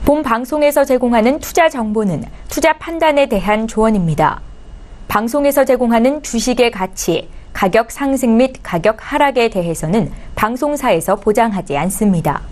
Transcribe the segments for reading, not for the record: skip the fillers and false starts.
본 방송에서 제공하는 투자 정보는 투자 판단에 대한 조언입니다. 방송에서 제공하는 주식의 가치, 가격 상승 및 가격 하락에 대해서는 방송사에서 보장하지 않습니다.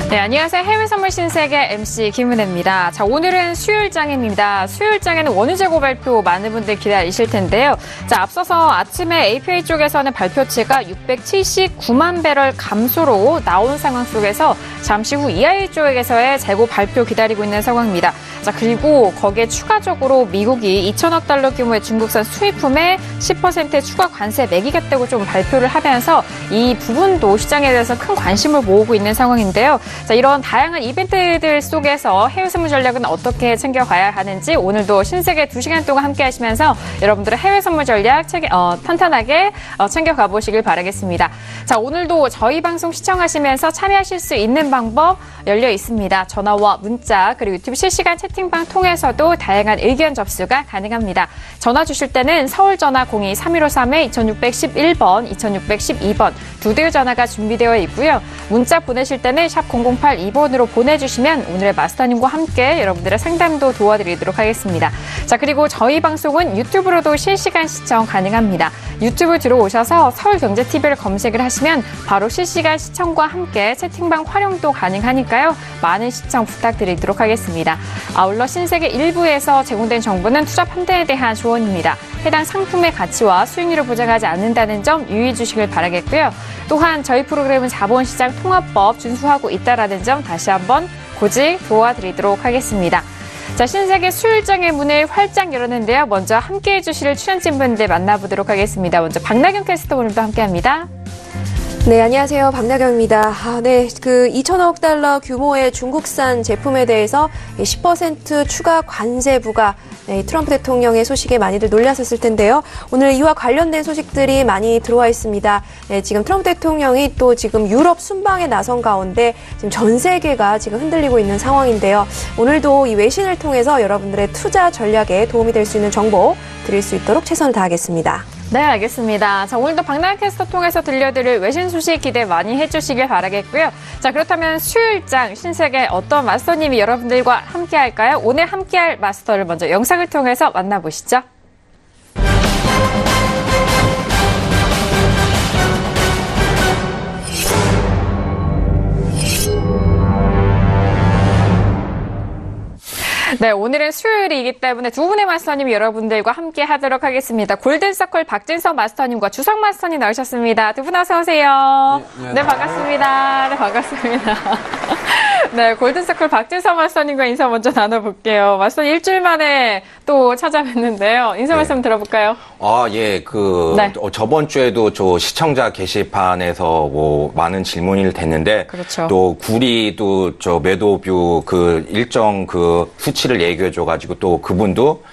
네, 안녕하세요. 해외 선물 신세계 MC 김은혜입니다. 자, 오늘은 수요일장입니다. 수요일장에는 원유재고 발표 많은 분들 기다리실 텐데요. 자, 앞서서 아침에 APA 쪽에서는 발표치가 679만 배럴 감소로 나온 상황 속에서 잠시 후 EIA 쪽에서의 재고 발표 기다리고 있는 상황입니다. 자, 그리고 거기에 추가적으로 미국이 2천억 달러 규모의 중국산 수입품에 10% 추가 관세 매기겠다고 좀 발표를 하면서 이 부분도 시장에 대해서 큰 관심을 모으고 있는 상황인데요. 자, 이런 다양한 이벤트들 속에서 해외 선물 전략은 어떻게 챙겨가야 하는지 오늘도 신세계 2시간 동안 함께 하시면서 여러분들의 해외 선물 전략 탄탄하게 챙겨가 보시길 바라겠습니다. 자, 오늘도 저희 방송 시청하시면서 참여하실 수 있는 방법 열려 있습니다. 전화와 문자 그리고 유튜브 실시간 채팅방 통해서도 다양한 의견 접수가 가능합니다. 전화 주실 때는 서울 전화 02-3153-2611번, 2612번 두 대의 전화가 준비되어 있고요. 문자 보내실 때는 샵 0082번으로 보내주시면 오늘의 마스터님과 함께 여러분들의 상담도 도와드리도록 하겠습니다. 자, 그리고 저희 방송은 유튜브로도 실시간 시청 가능합니다. 유튜브 들어오셔서 서울경제TV를 검색을 하시면 바로 실시간 시청과 함께 채팅방 활용도 가능하니까요. 많은 시청 부탁드리도록 하겠습니다. 아울러 신세계 1부에서 제공된 정보는 투자 판단에 대한 조언입니다. 해당 상품의 가치와 수익률을 보장하지 않는다는 점 유의해 주시길 바라겠고요. 또한 저희 프로그램은 자본시장 통합법 준수하고 있다는 점 다시 한번 고직 도와드리도록 하겠습니다. 자, 신세계 수요일장의 문을 활짝 열었는데요. 먼저 함께해 주실 출연진분들 만나보도록 하겠습니다. 먼저 박나경 캐스터 오늘도 함께합니다. 네, 안녕하세요. 박나경입니다. 네, 2천억 달러 규모의 중국산 제품에 대해서 10% 추가 관세 부과, 트럼프 대통령의 소식에 많이들 놀라셨을 텐데요. 오늘 이와 관련된 소식들이 많이 들어와 있습니다. 네, 지금 트럼프 대통령이 또 지금 유럽 순방에 나선 가운데 지금 전 세계가 지금 흔들리고 있는 상황인데요. 오늘도 이 외신을 통해서 여러분들의 투자 전략에 도움이 될 수 있는 정보 드릴 수 있도록 최선을 다하겠습니다. 네, 알겠습니다. 자, 오늘도 박나경 캐스터 통해서 들려드릴 외신 소식 기대 많이 해주시길 바라겠고요. 자, 그렇다면 수요일장 신세계 어떤 마스터님이 여러분들과 함께 할까요? 오늘 함께할 마스터를 먼저 영상을 통해서 만나보시죠. 네, 오늘은 수요일이기 때문에 두 분의 마스터님 여러분들과 함께 하도록 하겠습니다. 골든서클 박진서 마스터님과 주석 마스터님 나오셨습니다. 두 분 어서 오세요. 네, 반갑습니다. 네, 반갑습니다. 네, 골든서클 박진서 마스터님과 인사 먼저 나눠볼게요. 마스터님 일주일 만에 또 찾아뵙는데요. 인사 말씀 들어볼까요? 예, 저번 주에도 저 시청자 게시판에서 뭐 많은 질문이 됐는데. 그렇죠. 또 구리도 저 매도뷰 일정 수치를 얘기해줘가지고 또 그분도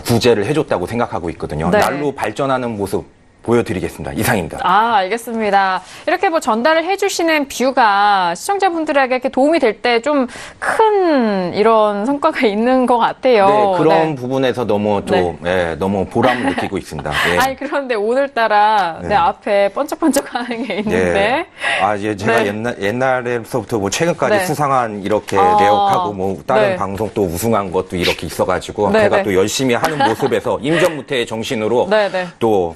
구제를 해줬다고 생각하고 있거든요. 네. 날로 발전하는 모습 보여드리겠습니다. 이상입니다. 알겠습니다. 이렇게 전달을 해주시는 뷰가 시청자분들에게 이렇게 도움이 될 때 좀 큰 이런 성과가 있는 것 같아요. 네, 그런 부분에서 너무 너무 보람을 느끼고 있습니다. 네. 그런데 오늘따라 앞에 번쩍번쩍하는 게 있는데. 제가 옛날에서부터 최근까지 수상한 이렇게 내역하고 다른 방송 또 우승한 것도 이렇게 있어가지고 제가 또 열심히 하는 모습에서 임전무태의 정신으로 또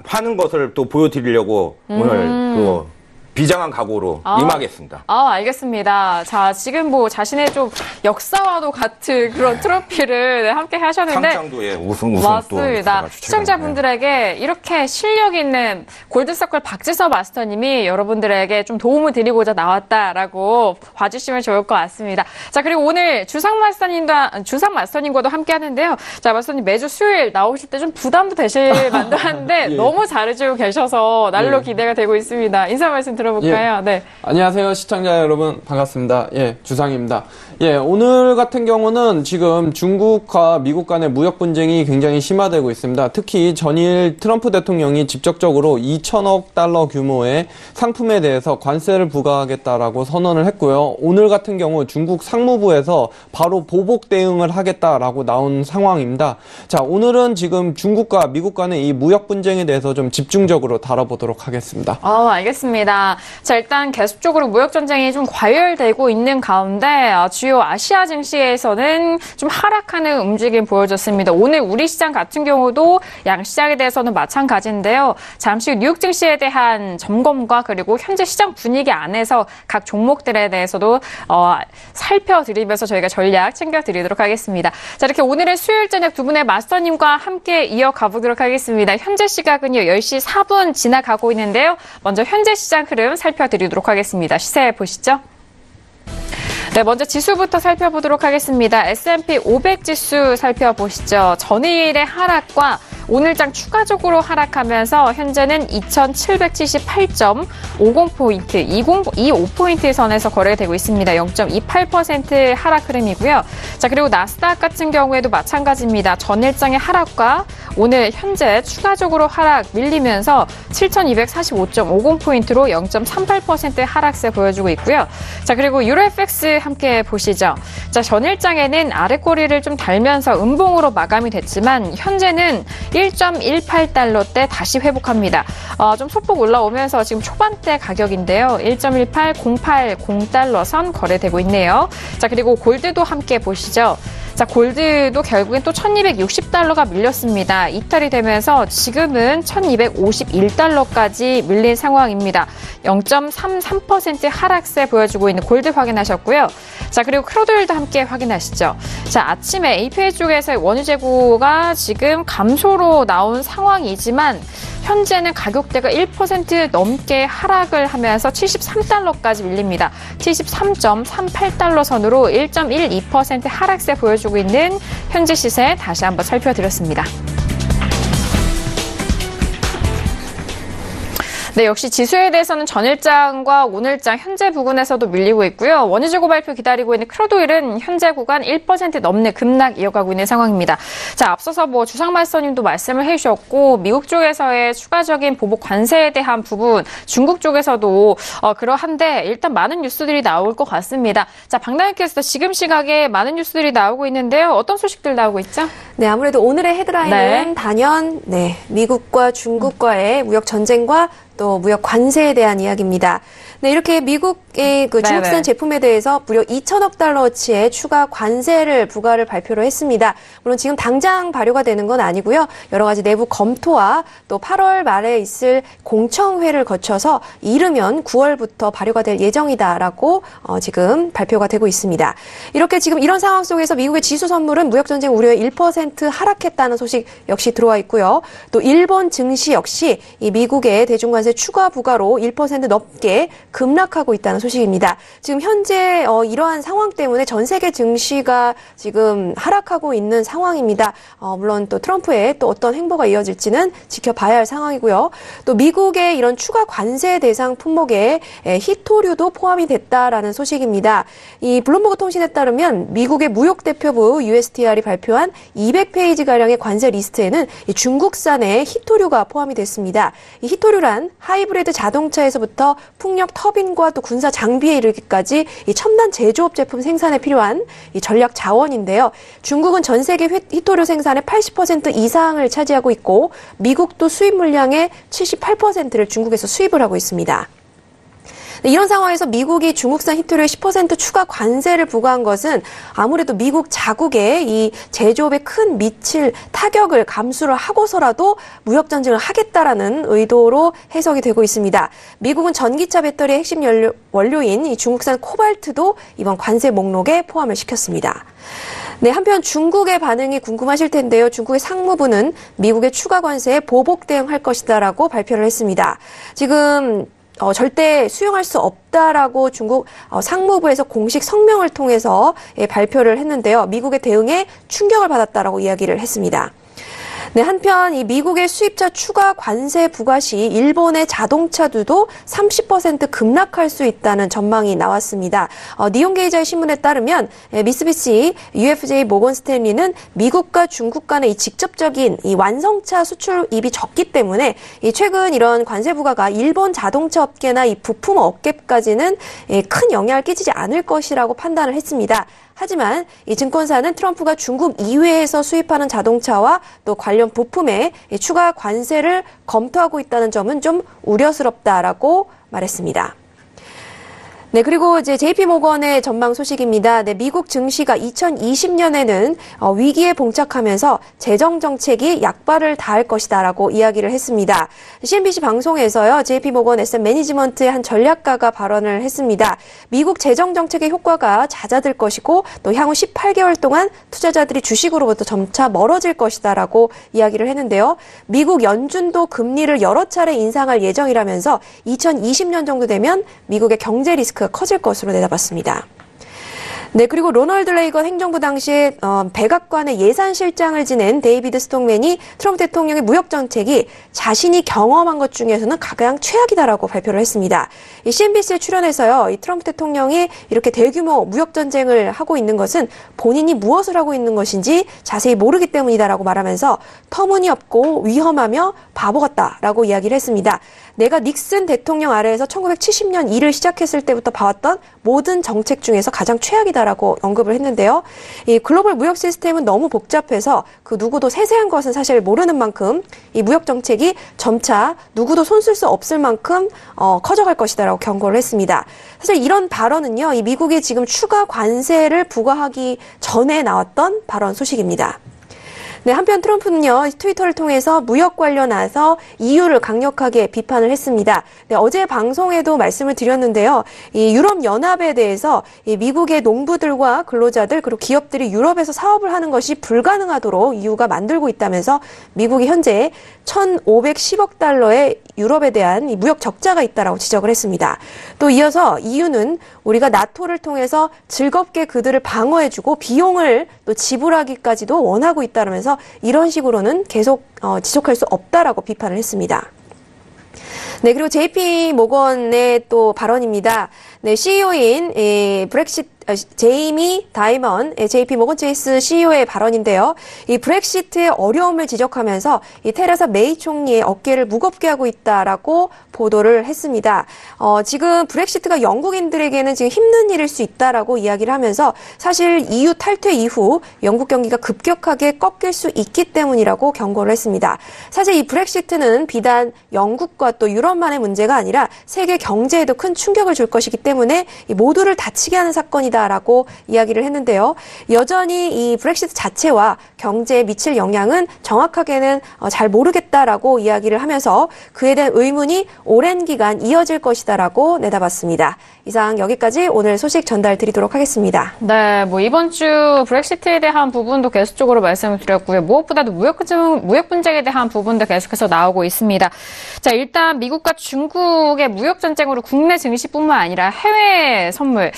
하는 것을 또 보여드리려고 오늘 비장한 각오로 임하겠습니다. 알겠습니다. 자, 지금 자신의 좀 역사와도 같은 그런 트로피를 함께 하셨는데. 상장도 우승 맞습니다. 또 시청자분들에게 이렇게 실력 있는 골든서클 박지서 마스터님이 여러분들에게 좀 도움을 드리고자 나왔다라고 봐주시면 좋을 것 같습니다. 자, 그리고 오늘 주상 마스터님과도 함께 하는데요. 자, 마스터님 매주 수요일 나오실 때 좀 부담도 되실 만도 한데 너무 잘해주고 계셔서 날로 기대가 되고 있습니다. 인사 말씀 들어볼까요? 예. 네. 안녕하세요, 시청자 여러분. 반갑습니다. 예, 주상입니다. 예, 오늘 같은 경우는 지금 중국과 미국 간의 무역 분쟁이 굉장히 심화되고 있습니다. 특히 전일 트럼프 대통령이 직접적으로 2천억 달러 규모의 상품에 대해서 관세를 부과하겠다라고 선언을 했고요. 오늘 같은 경우 중국 상무부에서 바로 보복 대응을 하겠다라고 나온 상황입니다. 자, 오늘은 지금 중국과 미국 간의 이 무역 분쟁에 대해서 좀 집중적으로 다뤄보도록 하겠습니다. 알겠습니다. 자, 일단 계속적으로 무역 전쟁이 좀 과열되고 있는 가운데 주요 아시아 증시에서는 좀 하락하는 움직임 보여졌습니다. 오늘 우리 시장 같은 경우도 양시장에 대해서는 마찬가지인데요. 잠시 후 뉴욕 증시에 대한 점검과 그리고 현재 시장 분위기 안에서 각 종목들에 대해서도 살펴드리면서 저희가 전략 챙겨드리도록 하겠습니다. 자, 이렇게 오늘은 수요일 저녁 두 분의 마스터님과 함께 이어가 보도록 하겠습니다. 현재 시각은요 10시 4분 지나가고 있는데요. 먼저 현재 시장 흐름 살펴드리도록 하겠습니다. 시세 보시죠. 네, 먼저 지수부터 살펴보도록 하겠습니다. S&P 500 지수 살펴보시죠. 전일의 하락과 오늘장 추가적으로 하락하면서 현재는 2778.50포인트, 25포인트 선에서 거래되고 있습니다. 0.28% 하락 흐름이고요. 자, 그리고 나스닥 같은 경우에도 마찬가지입니다. 전일장의 하락과 오늘 현재 추가적으로 하락 밀리면서 7245.50포인트로 0.38% 하락세 보여주고 있고요. 자, 그리고 유로 FX 함께 보시죠. 자, 전일장에는 아랫꼬리를 좀 달면서 음봉으로 마감이 됐지만 현재는 1.18달러대 다시 회복합니다. 좀 소폭 올라오면서 지금 초반대 가격인데요. 1.18080달러 선 거래되고 있네요. 자, 그리고 골드도 함께 보시죠. 자, 골드도 결국엔 또 1260달러가 밀렸습니다. 이탈이 되면서 지금은 1251달러까지 밀린 상황입니다. 0.33% 하락세 보여주고 있는 골드 확인하셨고요. 자, 그리고 크루드오일도 함께 확인하시죠. 자, 아침에 API 쪽에서 원유 재고가 지금 감소로 나온 상황이지만 현재는 가격대가 1% 넘게 하락을 하면서 73달러까지 밀립니다. 73.38달러 선으로 1.12% 하락세 보여주고 있는 현재 시세 다시 한번 살펴드렸습니다. 네, 역시 지수에 대해서는 전일장과 오늘장 현재 부근에서도 밀리고 있고요. 원유 재고 발표 기다리고 있는 크루드오일은 현재 구간 1% 넘는 급락 이어가고 있는 상황입니다. 자, 앞서서 주상말서님도 말씀을 해주셨고 미국 쪽에서의 추가적인 보복 관세에 대한 부분, 중국 쪽에서도 그러한데 일단 많은 뉴스들이 나올 것 같습니다. 자, 박나영께서 지금 시각에 많은 뉴스들이 나오고 있는데요. 어떤 소식들 나오고 있죠? 네, 아무래도 오늘의 헤드라인은 단연 미국과 중국과의 무역 전쟁과 또 무역 관세에 대한 이야기입니다. 네, 이렇게 미국의 중국산 제품에 대해서 무려 2천억 달러어치의 추가 관세를 부과를 발표를 했습니다. 물론 지금 당장 발효가 되는 건 아니고요. 여러 가지 내부 검토와 또 8월 말에 있을 공청회를 거쳐서 이르면 9월부터 발효가 될 예정이다라고 지금 발표가 되고 있습니다. 이렇게 지금 이런 상황 속에서 미국의 지수 선물은 무역 전쟁 우려에 1% 하락했다는 소식 역시 들어와 있고요. 또 일본 증시 역시 이 미국의 대중관세 추가 부과로 1% 넘게 급락하고 있다는 소식입니다. 지금 현재 이러한 상황 때문에 전 세계 증시가 지금 하락하고 있는 상황입니다. 물론 또 트럼프의 또 어떤 행보가 이어질지는 지켜봐야 할 상황이고요. 또 미국의 이런 추가 관세 대상 품목에 히토류도 포함이 됐다라는 소식입니다. 이 블룸버그 통신에 따르면 미국의 무역대표부 USTR이 발표한 200페이지가량의 관세 리스트에는 이 중국산의 히토류가 포함이 됐습니다. 이 히토류란 하이브리드 자동차에서부터 풍력 터빈과 또 군사 장비에 이르기까지 이 첨단 제조업 제품 생산에 필요한 이 전략 자원인데요. 중국은 전 세계 히토류 생산의 80% 이상을 차지하고 있고 미국도 수입 물량의 78%를 중국에서 수입을 하고 있습니다. 이런 상황에서 미국이 중국산 히토류에 10% 추가 관세를 부과한 것은 아무래도 미국 자국의 이 제조업에 큰 미칠 타격을 감수를 하고서라도 무역 전쟁을 하겠다라는 의도로 해석이 되고 있습니다. 미국은 전기차 배터리의 핵심 원료인 이 중국산 코발트도 이번 관세 목록에 포함을 시켰습니다. 네, 한편 중국의 반응이 궁금하실 텐데요. 중국의 상무부는 미국의 추가 관세에 보복 대응할 것이다라고 발표를 했습니다. 지금 절대 수용할 수 없다라고 중국 상무부에서 공식 성명을 통해서 발표를 했는데요. 미국의 대응에 충격을 받았다라고 이야기를 했습니다. 네, 한편 이 미국의 수입차 추가 관세 부과 시 일본의 자동차들도 30% 급락할 수 있다는 전망이 나왔습니다. 니혼게이자의 신문에 따르면 미쓰비시, UFJ 모건 스탠리는 미국과 중국 간의 이 직접적인 이 완성차 수출입이 적기 때문에 최근 이런 관세 부과가 일본 자동차 업계나 이 부품 업계까지는 큰 영향을 끼치지 않을 것이라고 판단을 했습니다. 하지만 이 증권사는 트럼프가 중국 이외에서 수입하는 자동차와 또 관련 부품에 추가 관세를 검토하고 있다는 점은 좀 우려스럽다라고 말했습니다. 네, 그리고 이제 JP모건의 전망 소식입니다. 네, 미국 증시가 2020년에는 위기에 봉착하면서 재정 정책이 약발을 다할 것이다라고 이야기를 했습니다. CNBC 방송에서요, JP모건 애셋 매니지먼트의 한 전략가가 발언을 했습니다. 미국 재정 정책의 효과가 잦아들 것이고 또 향후 18개월 동안 투자자들이 주식으로부터 점차 멀어질 것이다라고 이야기를 했는데요. 미국 연준도 금리를 여러 차례 인상할 예정이라면서 2020년 정도 되면 미국의 경제 리스크 커질 것으로 내다봤습니다. 네, 그리고 로널드 레이건 행정부 당시에 백악관의 예산실장을 지낸 데이비드 스톡맨이 트럼프 대통령의 무역 정책이 자신이 경험한 것 중에서는 가장 최악이다라고 발표를 했습니다. 이 CNBC에 출연해서요, 이 트럼프 대통령이 이렇게 대규모 무역 전쟁을 하고 있는 것은 본인이 무엇을 하고 있는 것인지 자세히 모르기 때문이다라고 말하면서 터무니없고 위험하며 바보 같다라고 이야기를 했습니다. 내가 닉슨 대통령 아래에서 1970년 일을 시작했을 때부터 봐왔던 모든 정책 중에서 가장 최악이다라고 언급을 했는데요. 이 글로벌 무역 시스템은 너무 복잡해서 그 누구도 세세한 것은 사실 모르는 만큼 이 무역 정책이 점차 누구도 손쓸 수 없을 만큼 커져갈 것이다라고 경고를 했습니다. 사실 이런 발언은요, 이 미국이 지금 추가 관세를 부과하기 전에 나왔던 발언 소식입니다. 네, 한편 트럼프는요, 트위터를 통해서 무역 관련해서 EU를 강력하게 비판을 했습니다. 네, 어제 방송에도 말씀을 드렸는데요. 이 유럽연합에 대해서 이 미국의 농부들과 근로자들 그리고 기업들이 유럽에서 사업을 하는 것이 불가능하도록 EU가 만들고 있다면서 미국이 현재 1,510억 달러의 유럽에 대한 이 무역 적자가 있다라고 지적을 했습니다. 또 이어서 EU는 우리가 나토를 통해서 즐겁게 그들을 방어해주고 비용을 또 지불하기까지도 원하고 있다면서 이런 식으로는 계속 지속할 수 없다라고 비판을 했습니다. 네, 그리고 JP모건의 또 발언입니다. 네, CEO인 제이미 다이먼, JP모건 체이스 CEO의 발언인데요. 이 브렉시트의 어려움을 지적하면서 이 테레사 메이 총리의 어깨를 무겁게 하고 있다라고 보도를 했습니다. 지금 브렉시트가 영국인들에게는 지금 힘든 일일 수 있다라고 이야기를 하면서 사실 EU 탈퇴 이후 영국 경기가 급격하게 꺾일 수 있기 때문이라고 경고를 했습니다. 사실 이 브렉시트는 비단 영국과 또 유럽만의 문제가 아니라 세계 경제에도 큰 충격을 줄 것이기 때문에 이 모두를 다치게 하는 사건이다라고 이야기를 했는데요. 여전히 이 브렉시트 자체와 경제에 미칠 영향은 정확하게는 잘 모르겠다라고 이야기를 하면서 그에 대한 의문이 오랜 기간 이어질 것이다라고 내다봤습니다. 이상 여기까지 오늘 소식 전달 드리도록 하겠습니다. 네, 이번 주 브렉시트에 대한 부분도 계속적으로 말씀을 드렸고요. 무엇보다도 무역 분쟁에 대한 부분도 계속해서 나오고 있습니다. 자, 일단 미국과 중국의 무역 전쟁으로 국내 증시뿐만 아니라 해외 선물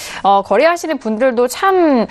거래하시는 분들도 참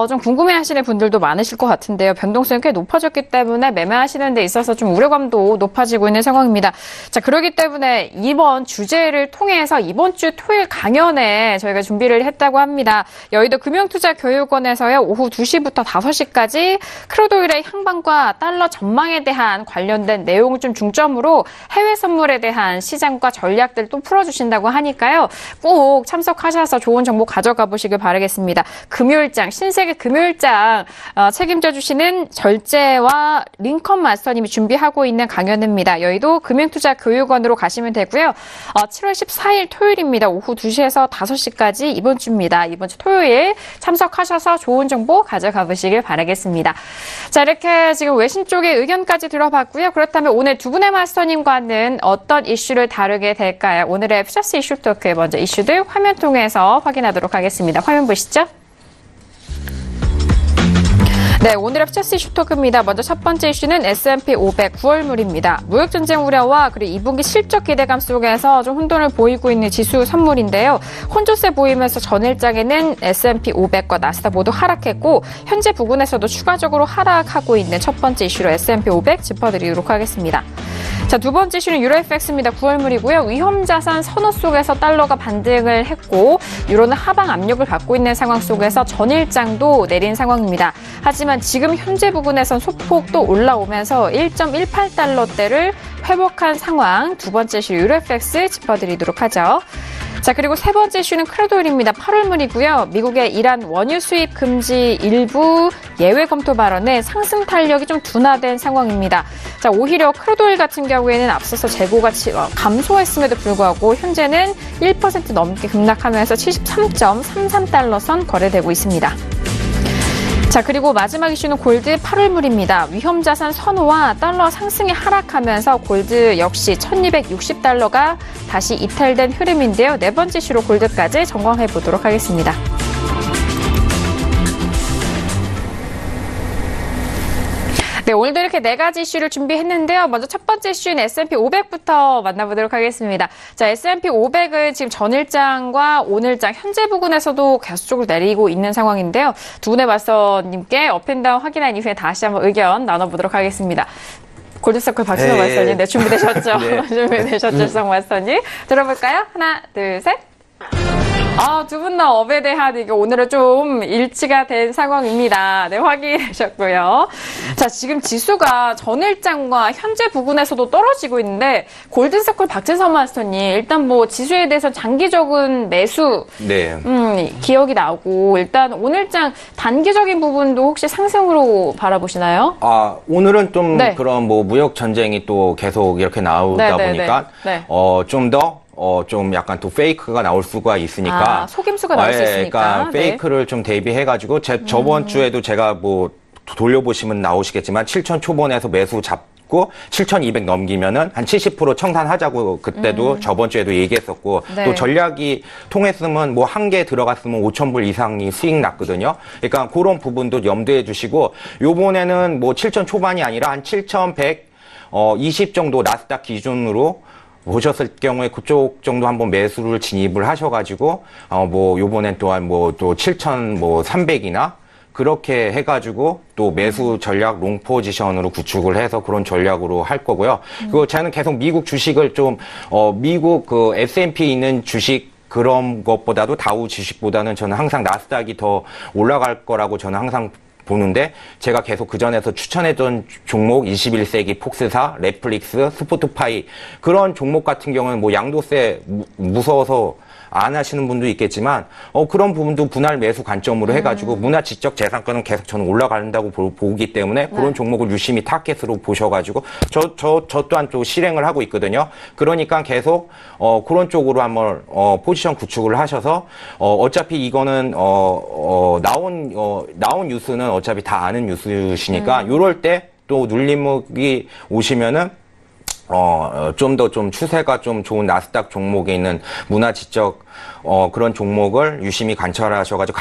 좀 궁금해하시는 분들도 많으실 것 같은데요. 변동성이 꽤 높아졌기 때문에 매매하시는 데 있어서 좀 우려감도 높아지고 있는 상황입니다. 자, 그렇기 때문에 이번 주제를 통해서 이번 주 토요일 강연에 저희가 준비를 했다고 합니다. 여의도 금융투자교육원에서요, 오후 2시부터 5시까지 크루드오일의 향방과 달러 전망에 대한 관련된 내용을 좀 중점으로 해외 선물에 대한 시장과 전략들 또 풀어주신다고 하니까요. 꼭 참석하셔서 좋은 정보 가져가 보시길 바라겠습니다. 금요일장, 신세계 금요일장 책임져 주시는 절제와 링컨 마스터님이 준비하고 있는 강연입니다. 여의도 금융투자교육원으로 가시면 되고요. 7월 14일 토요일입니다. 오후 2시에서 5시까지 이번 주입니다. 이번 주 토요일 참석하셔서 좋은 정보 가져가 보시길 바라겠습니다. 자, 이렇게 지금 외신 쪽의 의견까지 들어봤고요. 그렇다면 오늘 두 분의 마스터님과는 어떤 이슈를 다루게 될까요? 오늘의 퓨처스 이슈 토크의 먼저 이슈들 화면 통해서 확인하도록 하겠습니다. 화면 보시죠. 네, 오늘의 FTSE 슈토크입니다. 먼저 첫 번째 이슈는 S&P 500 9월물입니다. 무역전쟁 우려와 그리고 2분기 실적 기대감 속에서 좀 혼돈을 보이고 있는 지수 선물인데요. 혼조세 보이면서 전일장에는 S&P 500과 나스닥 모두 하락했고 현재 부근에서도 추가적으로 하락하고 있는 첫 번째 이슈로 S&P 500 짚어드리도록 하겠습니다. 자, 두 번째 이슈는 유로 FX입니다. 9월물이고요. 위험자산 선호 속에서 달러가 반등을 했고 유로는 하방 압력을 갖고 있는 상황 속에서 전일장도 내린 상황입니다. 하지만 지금 현재 부근에선 소폭 또 올라오면서 1.18달러대를 회복한 상황. 두 번째 이슈 유로 FX 짚어드리도록 하죠. 자, 그리고 세 번째 이슈는 크루드오일입니다. 8월물이고요. 미국의 이란 원유 수입 금지 일부 예외 검토 발언에 상승 탄력이 좀 둔화된 상황입니다. 자, 오히려 크루드오일 같은 경우에는 앞서서 재고가 감소했음에도 불구하고 현재는 1% 넘게 급락하면서 73.33달러 선 거래되고 있습니다. 자, 그리고 마지막 이슈는 골드 8월물입니다. 위험자산 선호와 달러 상승이 하락하면서 골드 역시 1260달러가 다시 이탈된 흐름인데요. 네 번째 이슈로 골드까지 점검해 보도록 하겠습니다. 네, 오늘도 이렇게 네 가지 이슈를 준비했는데요. 먼저 첫 번째 이슈는 S&P 500부터 만나보도록 하겠습니다. 자, S&P 500은 지금 전일장과 오늘장 현재 부근에서도 계속적으로 내리고 있는 상황인데요. 두 분의 마스터님께 업앤다운 확인한 이후에 다시 한번 의견 나눠보도록 하겠습니다. 골드서클 박신호 마스터님, 네, 준비되셨죠? 네. 준비되셨죠, 성 마스터님? 들어볼까요? 하나, 둘, 셋. 두 분 다 업에 대한 이게 오늘은 좀 일치가 된 상황입니다. 네, 확인하셨고요. 자, 지금 지수가 전일장과 현재 부근에서도 떨어지고 있는데 골든서클 박재선 마스터님, 일단 뭐 지수에 대해서 장기적인 매수 네. 기억이 나오고 일단 오늘장 단기적인 부분도 혹시 상승으로 바라보시나요? 오늘은 좀 그런 뭐 무역 전쟁이 또 계속 이렇게 나오다 보니까 좀 더 좀 약간 또 페이크가 나올 수가 있으니까. 속임수가 나올 수 있으니까. 그러니까 페이크를 좀 대비해가지고, 저번 주에도 제가 뭐 돌려보시면 나오시겠지만, 7천 초반에서 매수 잡고, 7,200 넘기면은 한 70% 청산하자고 그때도 저번 주에도 얘기했었고, 또 전략이 통했으면 뭐 한 개 들어갔으면 5,000불 이상이 수익 났거든요. 그러니까 그런 부분도 염두해 주시고, 요번에는 뭐 7천 초반이 아니라 한 7,120 정도 나스닥 기준으로 보셨을 경우에 그쪽 정도 한번 매수를 진입을 하셔가지고, 뭐, 요번엔 또한 뭐, 또 7,300이나, 그렇게 해가지고, 또 매수 전략 롱 포지션으로 구축을 해서 그런 전략으로 할 거고요. 그리고 저는 계속 미국 주식을 좀, 미국 그 S&P 있는 주식, 그런 것보다도 다우 주식보다는 저는 항상 나스닥이 더 올라갈 거라고 저는 항상 보는데 제가 계속 그전에서 추천했던 종목 21세기 폭스사, 넷플릭스, 스포티파이 그런 종목 같은 경우는 뭐 양도세 무서워서 안 하시는 분도 있겠지만 그런 부분도 분할 매수 관점으로 해가지고 문화지적 재산권은 계속 저는 올라간다고 보기 때문에 그런 종목을 유심히 타겟으로 보셔가지고 저 또한 또 실행을 하고 있거든요. 그러니까 계속 그런 쪽으로 한번 포지션 구축을 하셔서 어차피 이거는 나온 뉴스는 어차피 다 아는 뉴스시니까 요럴 때 또 눌림목이 오시면은 좀 더 좀 추세가 좀 좋은 나스닥 종목에 있는 문화지적 그런 종목을 유심히 관찰하셔가지고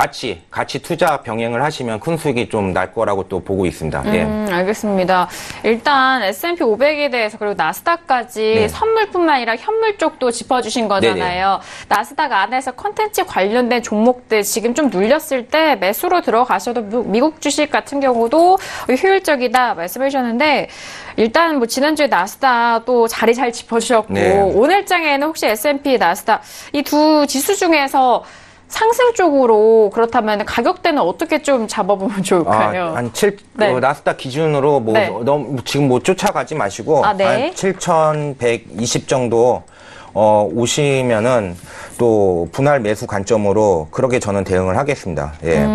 같이 투자 병행을 하시면 큰 수익이 좀 날 거라고 또 보고 있습니다. 예. 알겠습니다. 일단 S&P 500에 대해서 그리고 나스닥까지 선물뿐만 아니라 현물 쪽도 짚어주신 거잖아요. 네네. 나스닥 안에서 컨텐츠 관련된 종목들 지금 좀 눌렸을 때 매수로 들어가셔도 미국 주식 같은 경우도 효율적이다 말씀해 주셨는데 일단 뭐 지난주에 나스닥 또 자리 잘 짚어주셨고 오늘장에는 혹시 S&P 나스닥 이 두 지수 중에서 상승 쪽으로 그렇다면 가격대는 어떻게 좀 잡아보면 좋을까요? 한 나스닥 기준으로 뭐 너무 지금 뭐 쫓아가지 마시고 한 7,120 정도 오시면은 또 분할 매수 관점으로 그렇게 저는 대응을 하겠습니다. 예.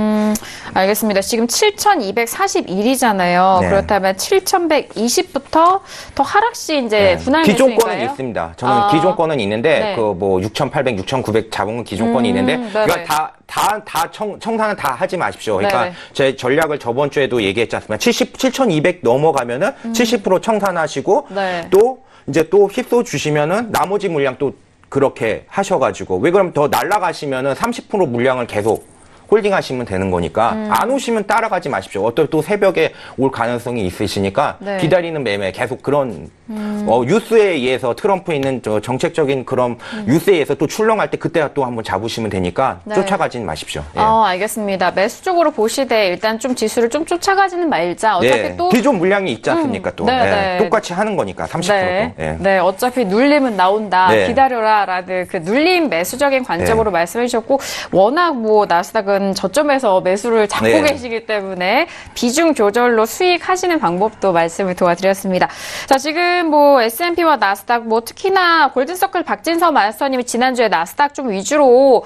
알겠습니다. 지금 7,241이잖아요. 그렇다면 7,120부터 더 하락시 이제 분할 매수인가요? 기존권은 있습니다. 저는 기존권은 있는데 그 뭐 6,800, 6,900 잡은 기존권이 있는데 그러니까 다 청산은 다 하지 마십시오. 그러니까 제 전략을 저번 주에도 얘기했지 않습니까? 7,200 넘어가면은 70% 청산하시고 또 이제 또 휩소 주시면은 나머지 물량 또 그렇게 하셔가지고 왜 그럼 더 날라가시면은 30% 물량을 계속 홀딩하시면 되는 거니까 안 오시면 따라가지 마십시오. 어떨 또 새벽에 올 가능성이 있으시니까 네. 기다리는 매매 계속 그런 뉴스에 의해서 트럼프에 있는 정책적인 그런 뉴스에 의해서 또 출렁할 때 그때 또 한번 잡으시면 되니까 네. 쫓아가진 마십시오. 예. 알겠습니다. 매수 쪽으로 보시되 일단 좀 지수를 좀 쫓아가지는 말자. 어차피 네. 또 기존 물량이 있지 않습니까? 또 네. 똑같이 하는 거니까 30%도. 네. 예. 네, 어차피 눌림은 나온다. 네. 기다려라라는 그 눌림 매수적인 관점으로 말씀해 주셨고 워낙 뭐 나스닥은 저점에서 매수를 잡고 네. 계시기 때문에 비중 조절로 수익하시는 방법도 말씀을 도와드렸습니다. 자, 지금 뭐 S&P와 나스닥 뭐 특히나 골든서클 박진서 마스터님이 지난주에 나스닥 좀 위주로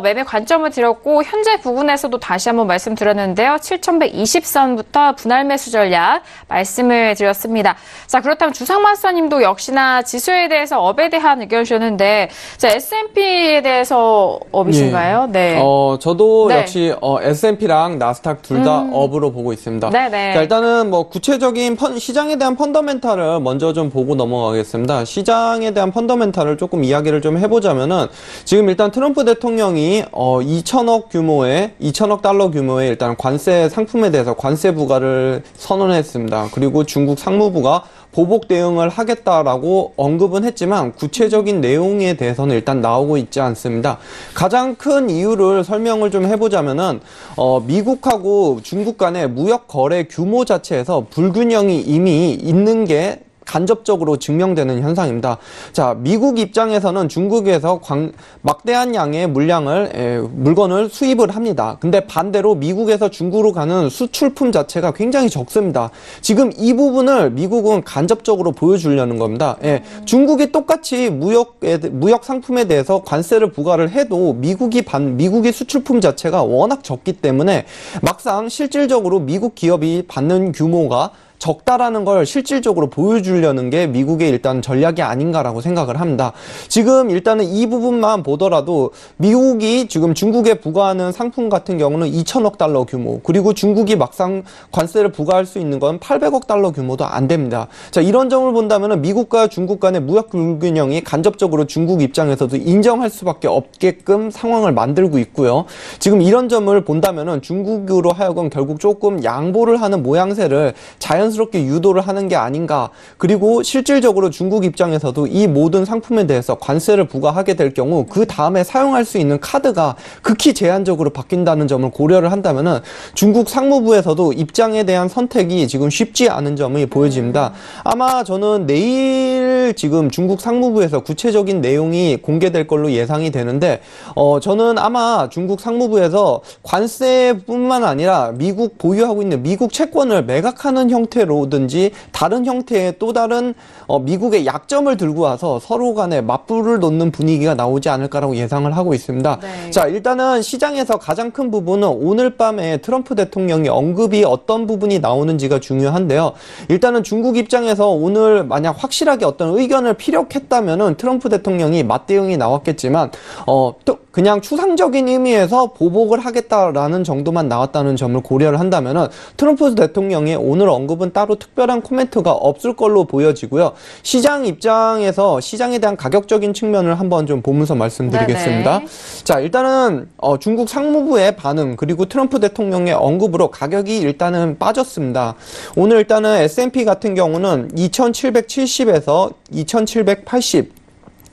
매매 관점을 드렸고 현재 부분에서도 다시 한번 말씀드렸는데요. 7,120선부터 분할 매수 전략 말씀을 드렸습니다. 자, 그렇다면 주상 마스터님도 역시나 지수에 대해서 업에 대한 의견 주셨는데 자, S&P에 대해서 업이신가요? 예. 네. 저도 네. 역시 S&P랑 나스닥 둘 다 업으로 보고 있습니다. 네네. 자, 일단은 뭐 구체적인 시장에 대한 펀더멘탈을 먼저 좀 보고 넘어가겠습니다. 시장에 대한 펀더멘탈을 조금 이야기를 좀 해보자면은 지금 일단 트럼프 대통령이 2천억 달러 규모의 일단 관세 상품에 대해서 관세 부과를 선언했습니다. 그리고 중국 상무부가 보복 대응을 하겠다라고 언급은 했지만 구체적인 내용에 대해서는 일단 나오고 있지 않습니다. 가장 큰 이유를 설명을 좀 해보자면은 미국하고 중국 간의 무역 거래 규모 자체에서 불균형이 이미 있는 게 간접적으로 증명되는 현상입니다. 자, 미국 입장에서는 중국에서 막대한 양의 물건을 수입을 합니다. 근데 반대로 미국에서 중국으로 가는 수출품 자체가 굉장히 적습니다. 지금 이 부분을 미국은 간접적으로 보여주려는 겁니다. 예, 중국이 똑같이 무역 상품에 대해서 관세를 부과를 해도 미국이 수출품 자체가 워낙 적기 때문에 막상 실질적으로 미국 기업이 받는 규모가 적다라는 걸 실질적으로 보여주려는 게 미국의 일단 전략이 아닌가라고 생각을 합니다. 지금 일단은 이 부분만 보더라도 미국이 지금 중국에 부과하는 상품 같은 경우는 2천억 달러 규모, 그리고 중국이 막상 관세를 부과할 수 있는 건 800억 달러 규모도 안 됩니다. 자, 이런 점을 본다면 미국과 중국 간의 무역 불균형이 간접적으로 중국 입장에서도 인정할 수밖에 없게끔 상황을 만들고 있고요. 지금 이런 점을 본다면 중국으로 하여금 결국 조금 양보를 하는 모양새를 자연스럽게 유도를 하는 게 아닌가. 그리고 실질적으로 중국 입장에서도 이 모든 상품에 대해서 관세를 부과하게 될 경우 그 다음에 사용할 수 있는 카드가 극히 제한적으로 바뀐다는 점을 고려를 한다면은 중국 상무부에서도 입장에 대한 선택이 지금 쉽지 않은 점이 보여집니다. 아마 저는 내일 지금 중국 상무부에서 구체적인 내용이 공개될 걸로 예상이 되는데 저는 아마 중국 상무부에서 관세뿐만 아니라 미국 보유하고 있는 미국 채권을 매각하는 형태로든지 다른 형태의 또 다른 미국의 약점을 들고 와서 서로 간에 맞불을 놓는 분위기가 나오지 않을까라고 예상을 하고 있습니다. 네. 자, 일단은 시장에서 가장 큰 부분은 오늘 밤에 트럼프 대통령의 언급이 어떤 부분이 나오는지가 중요한데요. 일단은 중국 입장에서 오늘 만약 확실하게 어떤 의견을 피력했다면은 트럼프 대통령이 맞대응이 나왔겠지만 또 그냥 추상적인 의미에서 보복을 하겠다라는 정도만 나왔다는 점을 고려를 한다면은 트럼프 대통령의 오늘 언급은 따로 특별한 코멘트가 없을 걸로 보여지고요. 시장 입장에서 시장에 대한 가격적인 측면을 한번 좀 보면서 말씀드리겠습니다. 네네. 자, 일단은 중국 상무부의 반응 그리고 트럼프 대통령의 언급으로 가격이 일단은 빠졌습니다. 오늘 일단은 S&P 같은 경우는 2770에서 2780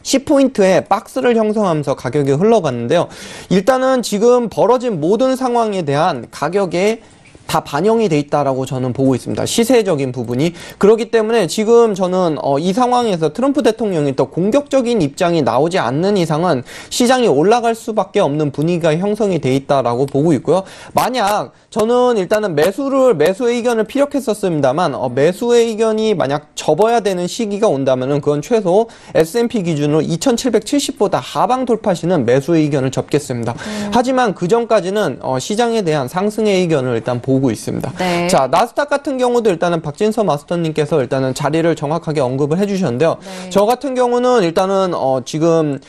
10포인트의 박스를 형성하면서 가격이 흘러갔는데요. 일단은 지금 벌어진 모든 상황에 대한 가격에 다 반영이 돼 있다라고 저는 보고 있습니다. 시세적인 부분이. 그렇기 때문에 지금 저는 이 상황에서 트럼프 대통령이 더 공격적인 입장이 나오지 않는 이상은 시장이 올라갈 수밖에 없는 분위기가 형성이 돼 있다라고 보고 있고요. 만약 저는 일단은 매수의 의견을 피력했었습니다만 매수의 의견이 만약 접어야 되는 시기가 온다면은 그건 최소 S&P 기준으로 2770보다 하방 돌파시는 매수의 의견을 접겠습니다. 하지만 그 전까지는 시장에 대한 상승의 의견을 일단 보고 있습니다. 네. 자, 나스닥 같은 경우도 일단은 박진서 마스터님께서 일단은 자리를 정확하게 언급을 해주셨는데요. 네. 저 같은 경우는 일단은 지금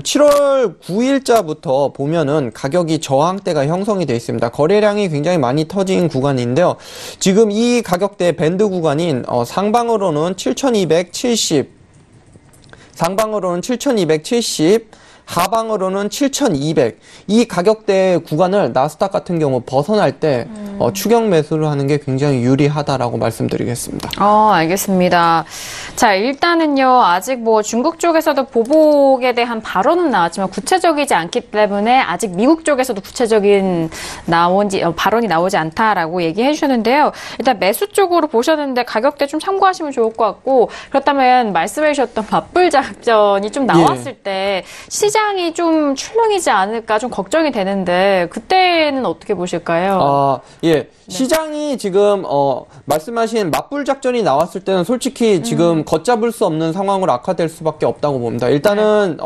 7월 9일자부터 보면은 가격이 저항대가 형성이 되어 있습니다. 거래량이 굉장히 많이 터진 구간인데요. 지금 이 가격대 밴드 구간인 상방으로는 7,270, 하방으로는 7,200. 이 가격대 구간을 나스닥 같은 경우 벗어날 때 추격 매수를 하는 게 굉장히 유리하다라고 말씀드리겠습니다. 알겠습니다. 자, 일단은요, 아직 뭐 중국 쪽에서도 보복에 대한 발언은 나왔지만 구체적이지 않기 때문에 아직 미국 쪽에서도 구체적인 발언이 나오지 않다라고 얘기해 주셨는데요. 일단 매수 쪽으로 보셨는데 가격대 좀 참고하시면 좋을 것 같고, 그렇다면 말씀해 주셨던 맞불 작전이 좀 나왔을 때 시장이 좀 출렁이지 않을까 좀 걱정이 되는데 그때는 어떻게 보실까요? 시장이 지금 말씀하신 맞불 작전이 나왔을 때는 솔직히 지금 걷잡을 수 없는 상황으로 악화될 수밖에 없다고 봅니다. 일단은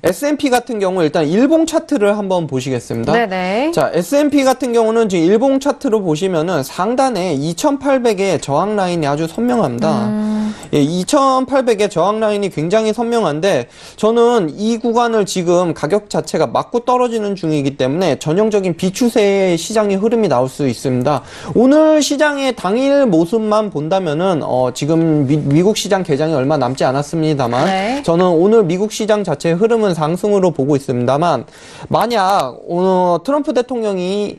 S&P 같은 경우 일단 일봉 차트를 한번 보시겠습니다. 네네. 자, S&P 같은 경우는 지금 일봉 차트로 보시면은 상단에 2,800의 저항 라인이 아주 선명합니다. 2,800의 저항 라인이 굉장히 선명한데 저는 이 구간을 지금 가격 자체가 맞고 떨어지는 중이기 때문에 전형적인 비추세의 시장의 흐름이 나올 수 있습니다. 오늘 시장의 당일 모습만 본다면은 지금 미국 시장 개장이 얼마 남지 않았습니다만 저는 오늘 미국 시장 자체의 흐름은 상승으로 보고 있습니다만 만약 오늘 트럼프 대통령이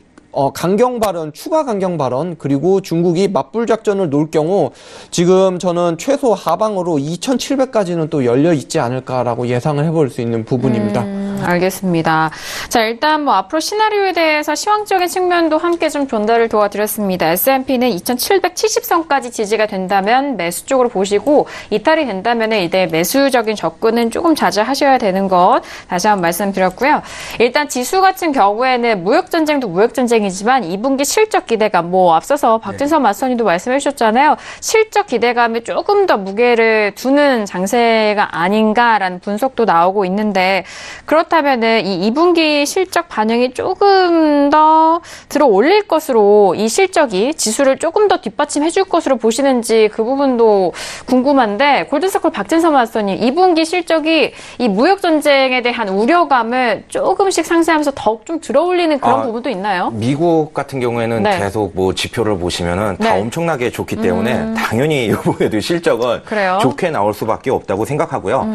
강경 발언, 추가 강경 발언, 그리고 중국이 맞불 작전을 놓을 경우 지금 저는 최소 하방으로 2,700까지는 또 열려 있지 않을까라고 예상을 해볼 수 있는 부분입니다. 알겠습니다. 자, 일단 뭐 앞으로 시나리오에 대해서 시황적인 측면도 함께 좀 전달을 도와드렸습니다. S&P는 2,770선까지 지지가 된다면 매수 쪽으로 보시고 이탈이 된다면 이제 매수적인 접근은 조금 자제하셔야 되는 것 다시 한번 말씀드렸고요. 일단 지수 같은 경우에는 무역전쟁도 무역전쟁이지만 2분기 실적 기대감, 뭐 앞서서 박진선 마스터님도 말씀해 주셨잖아요. 실적 기대감에 조금 더 무게를 두는 장세가 아닌가라는 분석도 나오고 있는데 그렇다면은 이 2분기 실적 반영이 조금 더 들어 올릴 것으로 이 실적이 지수를 조금 더 뒷받침해 줄 것으로 보시는지 그 부분도 궁금한데 골든서클 박진선 마스터님 2분기 실적이 이 무역전쟁에 대한 우려감을 조금씩 상쇄하면서 더욱 좀 들어 올리는 그런 부분도 있나요? 미국 같은 경우에는 계속 뭐 지표를 보시면은 다 엄청나게 좋기 때문에 당연히 이번에도 실적은 좋게 나올 수밖에 없다고 생각하고요.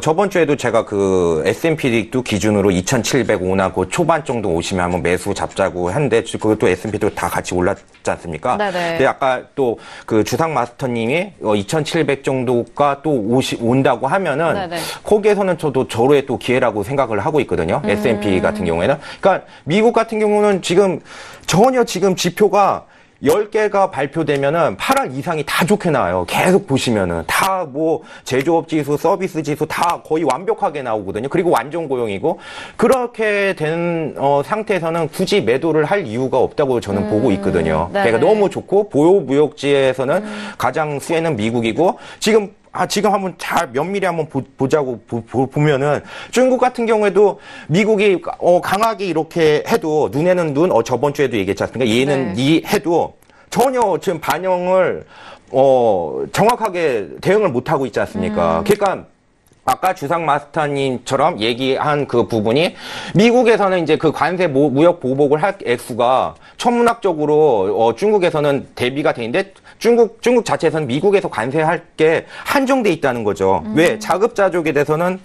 저번 주에도 제가 S&P도 기준으로 2,705나 그 초반 정도 오시면 한번 매수 잡자고 했는데 그것도 S&P도 다 같이 올랐지 않습니까? 근데 아까 또 주상 마스터님이 2,700 정도가 또 온다고 하면은 거기에서는 저도 저로의 또 기회라고 생각을 하고 있거든요. S&P 같은 경우에는. 그러니까 미국 같은 경우는 지금 전혀 지금 지표가 10개가 발표되면은 8월 이상이 다 좋게 나와요. 계속 보시면은. 다 뭐, 제조업 지수, 서비스 지수 다 거의 완벽하게 나오거든요. 그리고 완전 고용이고. 그렇게 된, 상태에서는 굳이 매도를 할 이유가 없다고 저는 보고 있거든요. 그러니까 너무 좋고, 보유무역지에서는 가장 수혜는 미국이고, 지금 한번 잘 면밀히 한번 보자고 보면은 중국 같은 경우에도 미국이 강하게 이렇게 해도 눈에는 눈 저번 주에도 얘기했지 않습니까? 얘는 해도 전혀 지금 반영을 정확하게 대응을 못 하고 있지 않습니까? 그러니까 아까 주상 마스터님처럼 얘기한 그 부분이 미국에서는 이제 그 관세 무역 보복을 할 액수가 천문학적으로 중국에서는 대비가 돼 있는데 중국 자체에서는 미국에서 관세할 게 한정돼 있다는 거죠. 왜? 자급자족에 대해서는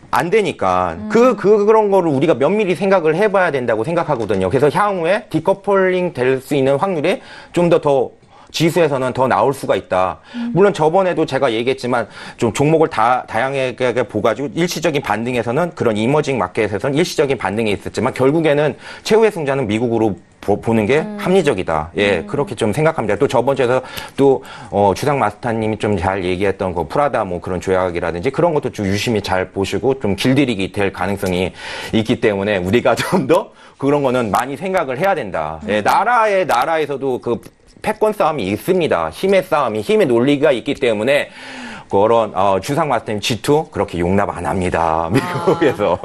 안 되니까 그런 거를 우리가 면밀히 생각을 해봐야 된다고 생각하거든요. 그래서 향후에 디커플링 될 수 있는 확률이 좀 더 지수에서는 더 나올 수가 있다. 물론 저번에도 제가 얘기했지만 좀 종목을 다양하게 보가지고 일시적인 반등에서는 그런 이머징 마켓에서는 일시적인 반등이 있었지만 결국에는 최후의 승자는 미국으로 보는 게 합리적이다. 그렇게 좀 생각합니다. 또 저번 주에서 또 주상 마스터님이 좀 잘 얘기했던 거 프라다 뭐 그런 조약이라든지 그런 것도 좀 유심히 잘 보시고 좀 길들이기 될 가능성이 있기 때문에 우리가 좀 더 그런 거는 많이 생각을 해야 된다. 나라에서도 패권 싸움이 있습니다. 힘의 논리가 있기 때문에 그런 주상 마스터님 G2 그렇게 용납 안 합니다. 미국에서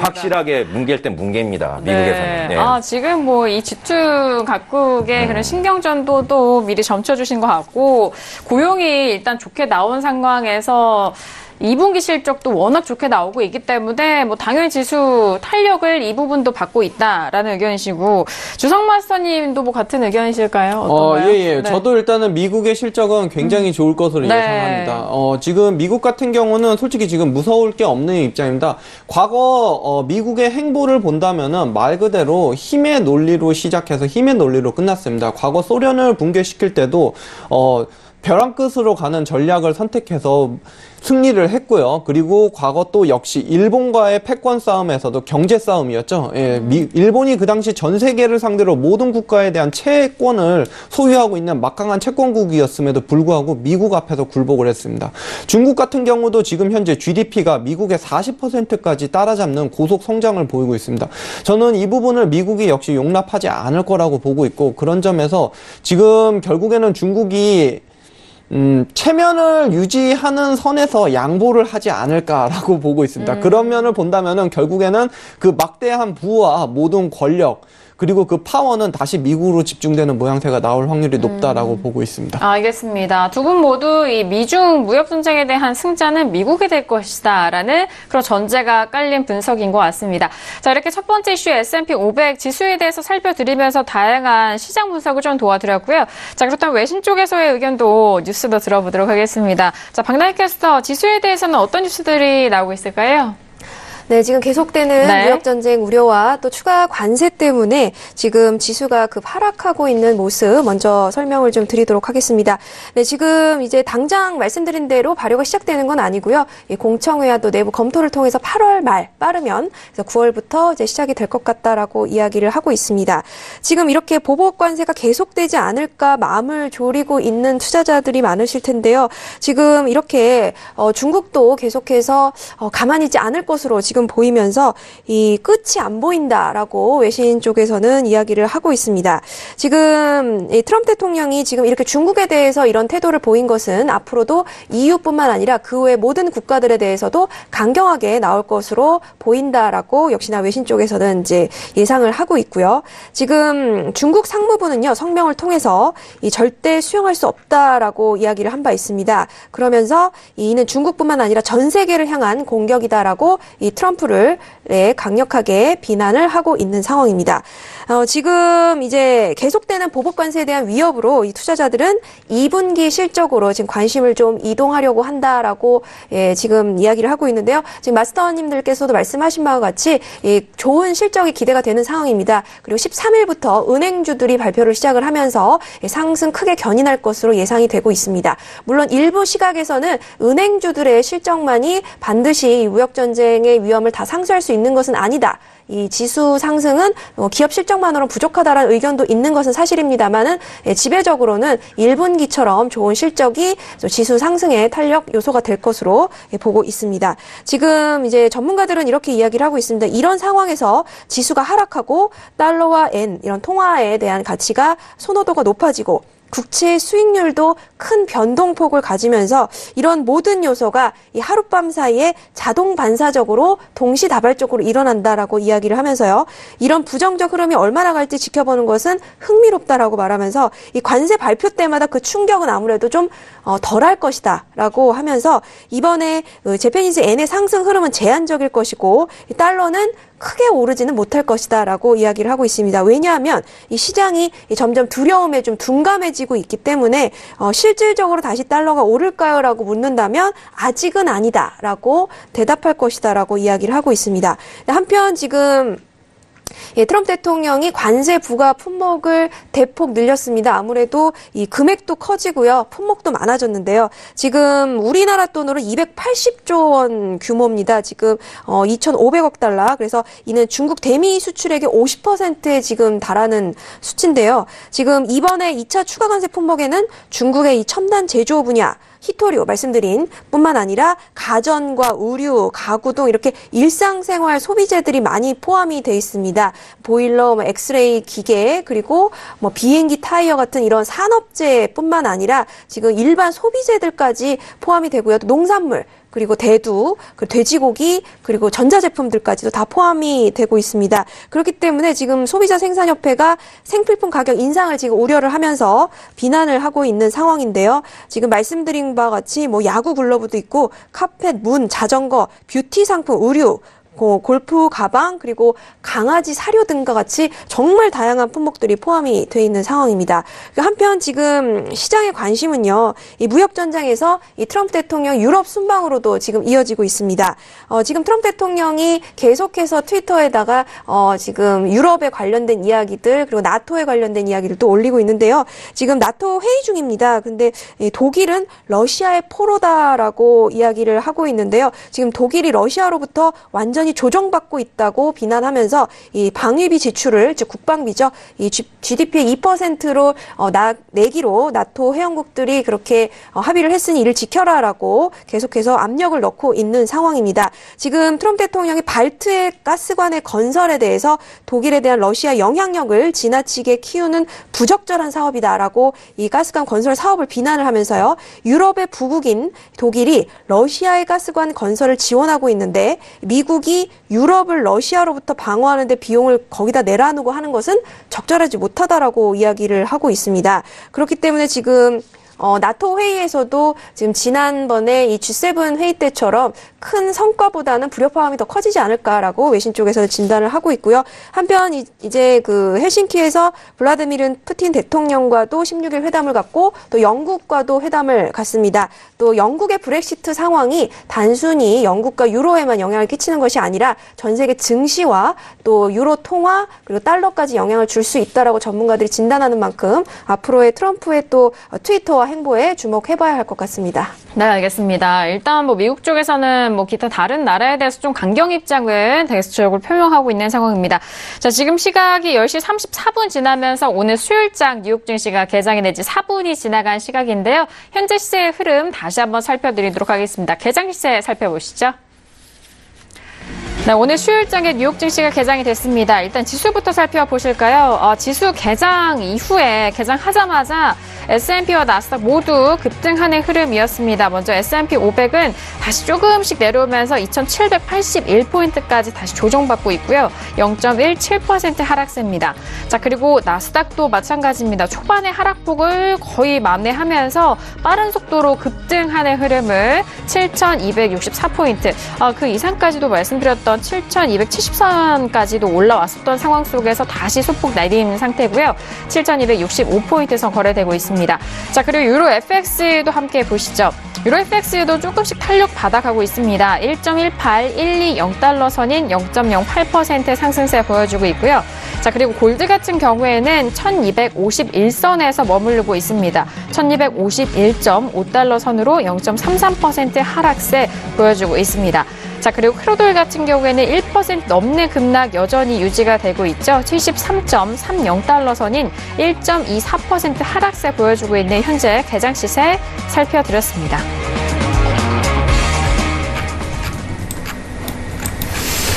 확실하게 뭉갤 땐 뭉갭니다. 미국에서는. 지금 뭐 이 G2 각국의 그런 신경전도도 미리 점쳐주신 것 같고 고용이 일단 좋게 나온 상황에서 2분기 실적도 워낙 좋게 나오고 있기 때문에 뭐 당연히 지수 탄력을 이 부분도 받고 있다라는 의견이시고 주성 마스터님도 뭐 같은 의견이실까요? 어떤가요? 예. 네. 저도 일단은 미국의 실적은 굉장히 좋을 것으로 예상합니다. 지금 미국 같은 경우는 솔직히 지금 무서울 게 없는 입장입니다. 과거 미국의 행보를 본다면은 말 그대로 힘의 논리로 시작해서 힘의 논리로 끝났습니다. 과거 소련을 붕괴시킬 때도 벼랑 끝으로 가는 전략을 선택해서 승리를 했고요. 그리고 과거 또 역시 일본과의 패권 싸움에서도 경제 싸움이었죠. 예, 일본이 그 당시 전 세계를 상대로 모든 국가에 대한 채권을 소유하고 있는 막강한 채권국이었음에도 불구하고 미국 앞에서 굴복을 했습니다. 중국 같은 경우도 지금 현재 GDP가 미국의 40%까지 따라잡는 고속 성장을 보이고 있습니다. 저는 이 부분을 미국이 역시 용납하지 않을 거라고 보고 있고, 그런 점에서 지금 결국에는 중국이 체면을 유지하는 선에서 양보를 하지 않을까라고 보고 있습니다. 그런 면을 본다면은 결국에는 그 막대한 부와 모든 권력, 그리고 그 파워는 다시 미국으로 집중되는 모양새가 나올 확률이 높다라고 보고 있습니다. 알겠습니다. 두 분 모두 이 미중 무역 분쟁에 대한 승자는 미국이 될 것이다라는 그런 전제가 깔린 분석인 것 같습니다. 자, 이렇게 첫 번째 이슈 S&P 500 지수에 대해서 살펴드리면서 다양한 시장 분석을 좀 도와드렸고요. 자, 그렇다면 외신 쪽에서의 의견도 뉴스도 들어보도록 하겠습니다. 자, 박나희 캐스터, 지수에 대해서는 어떤 뉴스들이 나오고 있을까요? 네, 지금 계속되는 무역전쟁 우려와 또 추가 관세 때문에 지금 지수가 하락하고 있는 모습 먼저 설명을 좀 드리도록 하겠습니다. 네, 지금 이제 당장 말씀드린 대로 발효가 시작되는 건 아니고요. 공청회와 또 내부 검토를 통해서 8월 말 빠르면 그래서 9월부터 이제 시작이 될 것 같다라고 이야기를 하고 있습니다. 지금 이렇게 보복 관세가 계속되지 않을까 마음을 졸이고 있는 투자자들이 많으실 텐데요. 지금 이렇게 중국도 계속해서 가만히 있지 않을 것으로 지금 보이면서 이 끝이 안 보인다라고 외신 쪽에서는 이야기를 하고 있습니다. 지금 트럼프 대통령이 지금 이렇게 중국에 대해서 이런 태도를 보인 것은 앞으로도 EU뿐만 아니라 그 외 모든 국가들에 대해서도 강경하게 나올 것으로 보인다라고 역시나 외신 쪽에서는 이제 예상을 하고 있고요. 지금 중국 상무부는요, 성명을 통해서 이 절대 수용할 수 없다라고 이야기를 한 바 있습니다. 그러면서 이는 중국뿐만 아니라 전 세계를 향한 공격이다라고 이 트럼프를 강력하게 비난을 하고 있는 상황입니다. 지금 이제 계속되는 보복 관세에 대한 위협으로 이 투자자들은 2분기 실적으로 지금 관심을 좀 이동하려고 한다라고 지금 이야기를 하고 있는데요. 지금 마스터님들께서도 말씀하신 바와 같이 좋은 실적이 기대가 되는 상황입니다. 그리고 13일부터 은행주들이 발표를 시작을 하면서 상승 크게 견인할 것으로 예상이 되고 있습니다. 물론 일부 시각에서는 은행주들의 실적만이 반드시 이 무역전쟁의 위험을 다 상쇄할 수 있는 것은 아니다. 이 지수 상승은 기업 실적만으로 부족하다라는 의견도 있는 것은 사실입니다만은 지배적으로는 1분기처럼 좋은 실적이 지수 상승의 탄력 요소가 될 것으로 보고 있습니다. 지금 이제 전문가들은 이렇게 이야기를 하고 있습니다. 이런 상황에서 지수가 하락하고 달러와 엔 이런 통화에 대한 가치가 선호도가 높아지고 국채 수익률도 큰 변동폭을 가지면서 이런 모든 요소가 이 하룻밤 사이에 자동 반사적으로 동시다발적으로 일어난다라고 이야기를 하면서요. 이런 부정적 흐름이 얼마나 갈지 지켜보는 것은 흥미롭다라고 말하면서 이 관세 발표 때마다 그 충격은 아무래도 좀 덜할 것이다라고 하면서 이번에 재패니즈 엔의 상승 흐름은 제한적일 것이고 달러는 크게 오르지는 못할 것이다라고 이야기를 하고 있습니다. 왜냐하면 이 시장이 점점 두려움에 좀 둔감해지고 있기 때문에 실질적으로 다시 달러가 오를까요? 라고 묻는다면 아직은 아니다라고 대답할 것이다라고 이야기를 하고 있습니다. 한편 지금 트럼프 대통령이 관세 부과 품목을 대폭 늘렸습니다. 아무래도 이 금액도 커지고요. 품목도 많아졌는데요. 지금 우리나라 돈으로 280조 원 규모입니다. 지금 2,500억 달러. 그래서 이는 중국 대미 수출액의 50%에 지금 달하는 수치인데요. 지금 이번에 2차 추가 관세 품목에는 중국의 이 첨단 제조 분야, 히토류 말씀드린 뿐만 아니라 가전과 의류, 가구 등 이렇게 일상생활 소비재들이 많이 포함이 돼 있습니다. 보일러, 엑스레이 기계, 그리고 비행기 타이어 같은 이런 산업재뿐만 아니라 지금 일반 소비재들까지 포함이 되고요. 또 농산물, 그리고 대두, 그리고 돼지고기, 그리고 전자제품들까지도 다 포함이 되고 있습니다. 그렇기 때문에 지금 소비자생산협회가 생필품 가격 인상을 지금 우려를 하면서 비난을 하고 있는 상황인데요. 지금 말씀드린 바와 같이 뭐 야구 글러브도 있고 카펫, 문, 자전거, 뷰티 상품, 의류, 골프 가방, 그리고 강아지 사료 등과 같이 정말 다양한 품목들이 포함이 되어 있는 상황입니다. 한편 지금 시장의 관심은요, 이 무역전장에서 이 트럼프 대통령 유럽 순방으로도 지금 이어지고 있습니다. 지금 트럼프 대통령이 계속해서 트위터에다가 지금 유럽에 관련된 이야기들, 그리고 나토에 관련된 이야기를 또 올리고 있는데요. 지금 나토 회의 중입니다. 근데 독일은 러시아의 포로다라고 이야기를 하고 있는데요. 지금 독일이 러시아로부터 완전히 조정받고 있다고 비난하면서 이 방위비 지출을, 즉 국방비죠, 이 GDP의 2%로 내기로 나토 회원국들이 그렇게 합의를 했으니 이를 지켜라라고 계속해서 압력을 넣고 있는 상황입니다. 지금 트럼프 대통령이 발트해 가스관의 건설에 대해서 독일에 대한 러시아 영향력을 지나치게 키우는 부적절한 사업이다라고 이 가스관 건설 사업을 비난을 하면서요. 유럽의 부국인 독일이 러시아의 가스관 건설을 지원하고 있는데 미국이 유럽을 러시아로부터 방어하는 데 비용을 거기다 내라누고 하는 것은 적절하지 못하다라고 이야기를 하고 있습니다. 그렇기 때문에 지금 나토 회의에서도 지금 지난번에 이 G7 회의 때처럼 큰 성과보다는 불협화음이 더 커지지 않을까라고 외신 쪽에서 진단을 하고 있고요. 한편 이제 그 헬싱키에서 블라디미르 푸틴 대통령과도 16일 회담을 갖고 또 영국과도 회담을 갖습니다. 또 영국의 브렉시트 상황이 단순히 영국과 유로에만 영향을 끼치는 것이 아니라 전 세계 증시와 또 유로 통화 그리고 달러까지 영향을 줄 수 있다라고 전문가들이 진단하는 만큼 앞으로의 트럼프의 또 트위터와 행보에 주목해봐야 할 것 같습니다. 네, 알겠습니다. 일단 뭐 미국 쪽에서는 뭐 기타 다른 나라에 대해서 좀 강경 입장을 계속적으로 표명하고 있는 상황입니다. 자, 지금 시각이 10시 34분 지나면서 오늘 수요일장 뉴욕 증시가 개장이 된 지 4분이 지나간 시각인데요. 현재 시세의 흐름 다시 한번 살펴드리도록 하겠습니다. 개장 시세 살펴보시죠. 네, 오늘 수요일장에 뉴욕 증시가 개장이 됐습니다. 일단 지수부터 살펴보실까요? 지수 개장 이후에 개장하자마자 S&P와 나스닥 모두 급등하는 흐름이었습니다. 먼저 S&P 500은 다시 조금씩 내려오면서 2,781포인트까지 다시 조정받고 있고요. 0.17% 하락세입니다. 자, 그리고 나스닥도 마찬가지입니다. 초반에 하락폭을 거의 만회하면서 빠른 속도로 급등하는 흐름을 7,264포인트, 그 이상까지도 말씀드렸던 7,274원까지도 올라왔었던 상황 속에서 다시 소폭 내린 상태고요. 7,265포인트 선 거래되고 있습니다. 자, 그리고 유로 FX도 함께 보시죠. 유로 FX도 조금씩 탄력 받아가고 있습니다. 1.18120달러 선인 0.08% 상승세 보여주고 있고요. 자, 그리고 골드 같은 경우에는 1251선에서 머무르고 있습니다. 1251.5달러 선으로 0.33% 하락세 보여주고 있습니다. 자, 그리고 크루돌 같은 경우에는 1% 넘는 급락 여전히 유지가 되고 있죠. 73.30달러 선인 1.24% 하락세 보여주고 있는 현재 개장 시세 살펴드렸습니다.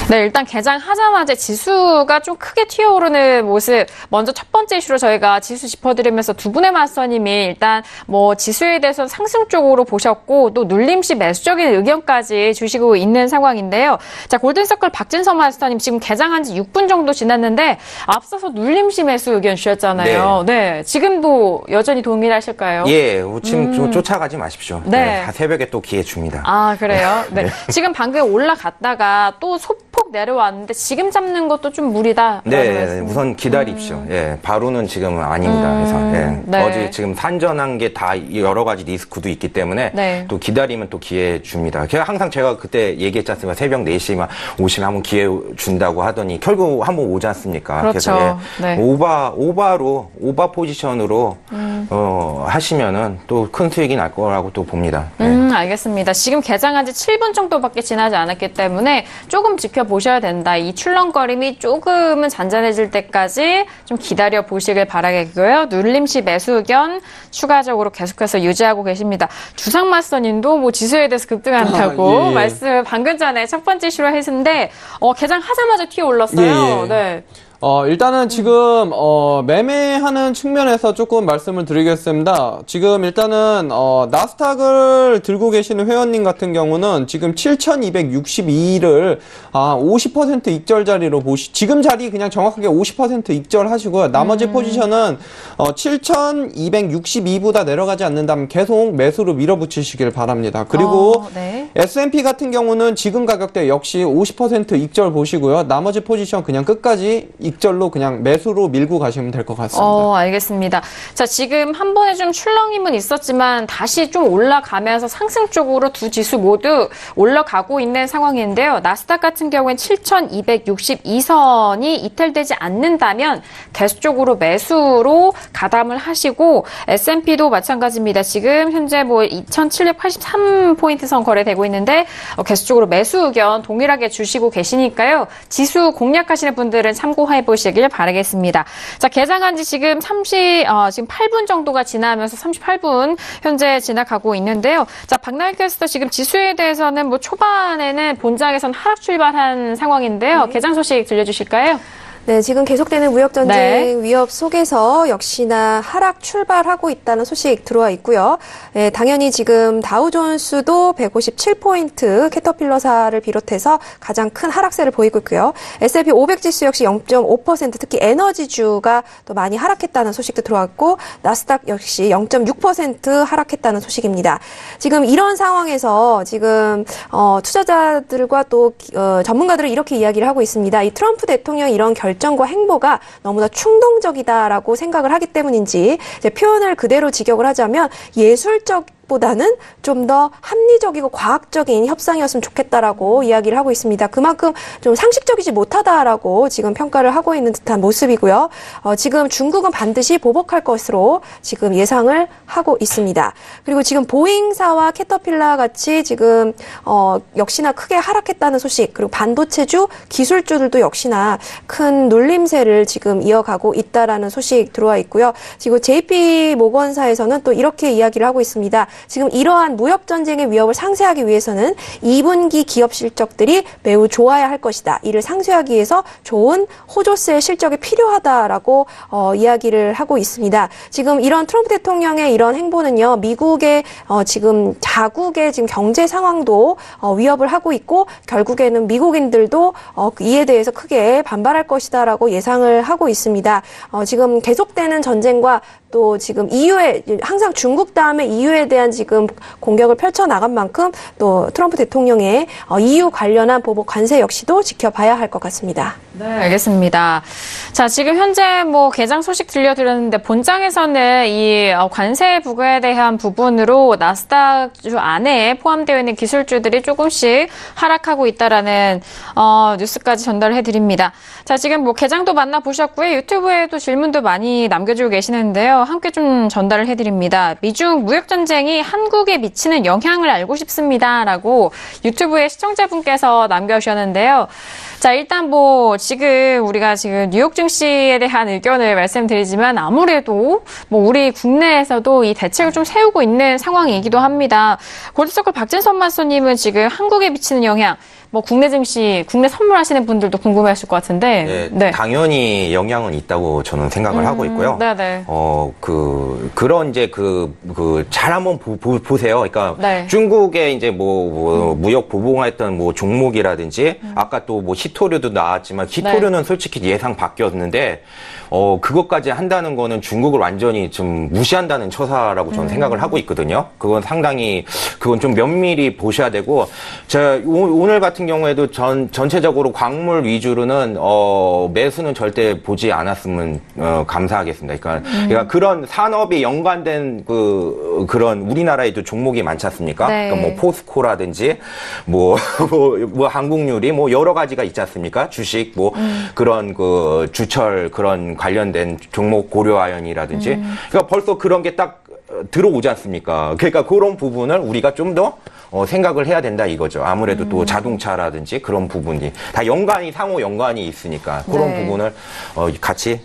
네, 일단 개장하자마자 지수가 좀 크게 튀어오르는 모습. 먼저 첫 번째 이슈로 저희가 지수 짚어드리면서 두 분의 마스터님이 일단 뭐 지수에 대해서 상승 쪽으로 보셨고 또 눌림시 매수적인 의견까지 주시고 있는 상황인데요. 자, 골든서클 박진서 마스터님 지금 개장한 지 6분 정도 지났는데 앞서서 눌림시 매수 의견 주셨잖아요. 네. 지금도 여전히 동일하실까요? 예, 지금 좀 쫓아가지 마십시오. 네. 새벽에 또 기회 줍니다. 아, 그래요? 네. 지금 방금 올라갔다가 또 소폭 내려왔는데 지금 잡는 것도 좀 무리다. 네, 우선 기다립시오. 예, 바로는 지금 아닙니다. 그래서 네. 어제 지금 산전한 게 다 여러 가지 리스크도 있기 때문에 네. 또 기다리면 또 기회 줍니다. 항상 제가 그때 얘기했지 않습니까? 새벽 4시만 오시면 한번 기회 준다고 하더니 결국 한번 오지 않습니까? 그렇죠. 그래서 네. 오바 포지션으로 하시면은 또 큰 수익이 날 거라고 또 봅니다. 알겠습니다. 지금 개장한 지 7분 정도밖에 지나지 않았기 때문에 조금 지켜보셔야 된다. 이 출렁거림이 조금은 잔잔해질 때까지 좀 기다려 보시길 바라겠고요. 눌림시 매수 의견 추가적으로 계속해서 유지하고 계십니다. 주상마스터님도 뭐 지수에 대해서 급등한다고 예. 말씀을 방금 전에 첫 번째 이슈로 했는데 개장하자마자 튀어 올랐어요. 예. 네. 일단은 지금 매매하는 측면에서 조금 말씀을 드리겠습니다. 지금 일단은 나스닥을 들고 계시는 회원님 같은 경우는 지금 7,262를 50% 익절 자리로 지금 자리 그냥 정확하게 50% 익절하시고요. 나머지 포지션은 7,262보다 내려가지 않는다면 계속 매수로 밀어붙이시길 바랍니다. 그리고 네. S&P 같은 경우는 지금 가격대 역시 50% 익절 보시고요. 나머지 포지션 그냥 끝까지 익절로 그냥 매수로 밀고 가시면 될 것 같습니다. 알겠습니다. 자, 지금 한 번에 좀 출렁임은 있었지만 다시 좀 올라가면서 상승 쪽으로 두 지수 모두 올라가고 있는 상황인데요. 나스닥 같은 경우엔 7,262선이 이탈되지 않는다면 계속적으로 매수로 가담을 하시고 S&P도 마찬가지입니다. 지금 현재 2,783포인트 선 거래되고 있는데 계속적으로 매수 의견 동일하게 주시고 계시니까요. 지수 공략하시는 분들은 참고해 보시길 바라겠습니다. 자, 개장한 지 지금 8분 정도가 지나면서 38분 현재 지나가고 있는데요. 자, 박나일 캐스터 지금 지수에 대해서는 초반에는 본장에선 하락 출발한 상황인데요. 개장 소식 들려주실까요? 네, 지금 계속되는 무역전쟁 위협 속에서 역시나 하락 출발하고 있다는 소식 들어와 있고요. 네, 당연히 지금 다우존스도 157포인트 캐터필러사를 비롯해서 가장 큰 하락세를 보이고 있고요. S&P 500 지수 역시 0.5% 특히 에너지주가 또 많이 하락했다는 소식도 들어왔고 나스닥 역시 0.6% 하락했다는 소식입니다. 지금 이런 상황에서 지금 투자자들과 또 전문가들은 이렇게 이야기를 하고 있습니다. 이 트럼프 대통령이 이런 결정과 행보가 너무나 충동적이다라고 생각을 하기 때문인지 이제 표현을 그대로 직역을 하자면 예술적보다는 좀 더 합리적이고 과학적인 협상이었으면 좋겠다라고 이야기를 하고 있습니다. 그만큼 좀 상식적이지 못하다라고 지금 평가를 하고 있는 듯한 모습이고요. 지금 중국은 반드시 보복할 것으로 지금 예상을 하고 있습니다. 그리고 지금 보잉사와 캐터필라 같이 지금 역시나 크게 하락했다는 소식, 그리고 반도체주 기술주들도 역시나 큰 놀림세를 지금 이어가고 있다라는 소식 들어와 있고요. 지금 JP 모건사에서는 또 이렇게 이야기를 하고 있습니다. 지금 이러한 무역 전쟁의 위협을 상쇄하기 위해서는 2분기 기업 실적들이 매우 좋아야 할 것이다. 이를 상쇄하기 위해서 좋은 호조세 실적이 필요하다라고 이야기를 하고 있습니다. 지금 이런 트럼프 대통령의 이런 행보는요, 미국의 지금 자국의 지금 경제 상황도 위협을 하고 있고 결국에는 미국인들도 이에 대해서 크게 반발할 것이다라고 예상을 하고 있습니다. 지금 계속되는 전쟁과 또 지금 EU에 항상 중국 다음에 EU에 대한 지금 공격을 펼쳐나간 만큼 또 트럼프 대통령의 EU 관련한 보복 관세 역시도 지켜봐야 할 것 같습니다. 네, 알겠습니다. 자, 지금 현재 개장 소식 들려드렸는데 본장에서는 이 관세 부과에 대한 부분으로 나스닥주 안에 포함되어 있는 기술주들이 조금씩 하락하고 있다라는 뉴스까지 전달해드립니다. 자, 지금 개장도 만나보셨고요. 유튜브에도 질문도 많이 남겨주고 계시는데요. 함께 좀 전달을 해드립니다. 미중 무역전쟁이 한국에 미치는 영향을 알고 싶습니다라고 유튜브에 시청자분께서 남겨주셨는데요. 자, 일단 지금 우리가 지금 뉴욕 증시에 대한 의견을 말씀드리지만 아무래도 우리 국내에서도 이 대책을 좀 세우고 있는 상황이기도 합니다. 골드서클 박진선 마소님은 지금 한국에 미치는 영향, 국내 증시, 국내 선물하시는 분들도 궁금해하실 것 같은데. 네. 당연히 영향은 있다고 저는 생각을 하고 있고요. 네네. 그런 이제 잘 한번 보세요. 그러니까 네. 중국의 이제 무역 보복했던 종목이라든지 아까 또 히토류도 나왔지만 히토류는 솔직히 예상 바뀌었는데 그것까지 한다는 거는 중국을 완전히 좀 무시한다는 처사라고 저는 생각을 하고 있거든요. 그건 좀 면밀히 보셔야 되고, 제가 오늘 같은 경우에도 전체적으로 광물 위주로는, 매수는 절대 보지 않았으면, 감사하겠습니다. 그러니까 그런 산업이 연관된 그런 우리나라에도 종목이 많지 않습니까? 네. 그러니까 포스코라든지, 한국유리, 여러 가지가 있지 않습니까? 주식, 그런 주철, 그런 관련된 종목 고려아연이라든지. 그러니까 벌써 그런 게 딱 들어오지 않습니까? 그러니까 그런 부분을 우리가 좀 더 생각을 해야 된다 이거죠. 아무래도 또 자동차라든지 그런 부분이 다 상호 연관이 있으니까 그런 부분을 같이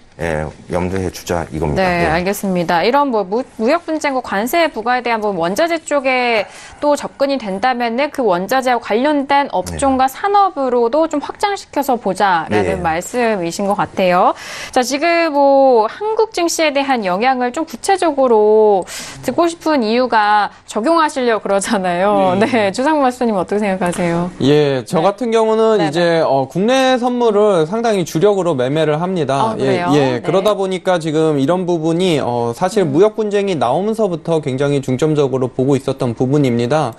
염두해 주자 이겁니다. 네, 알겠습니다. 이런 무역 분쟁과 관세 부과에 대한 원자재 쪽에 또 접근이 된다면은 그 원자재와 관련된 업종과 산업으로도 좀 확장시켜서 보자라는 말씀이신 것 같아요. 자, 지금 한국 증시에 대한 영향을 좀 구체적으로 듣고 싶은 이유가 적용하시려고 그러잖아요. 네, 주상무 마스터님 어떻게 생각하세요? 예, 저 같은 경우는 이제 국내 선물을 상당히 주력으로 매매를 합니다. 그래요? 그러다 보니까 지금 이런 부분이 사실 무역 분쟁이 나오면서부터 굉장히 중점적으로 보고 있었던 부분입니다.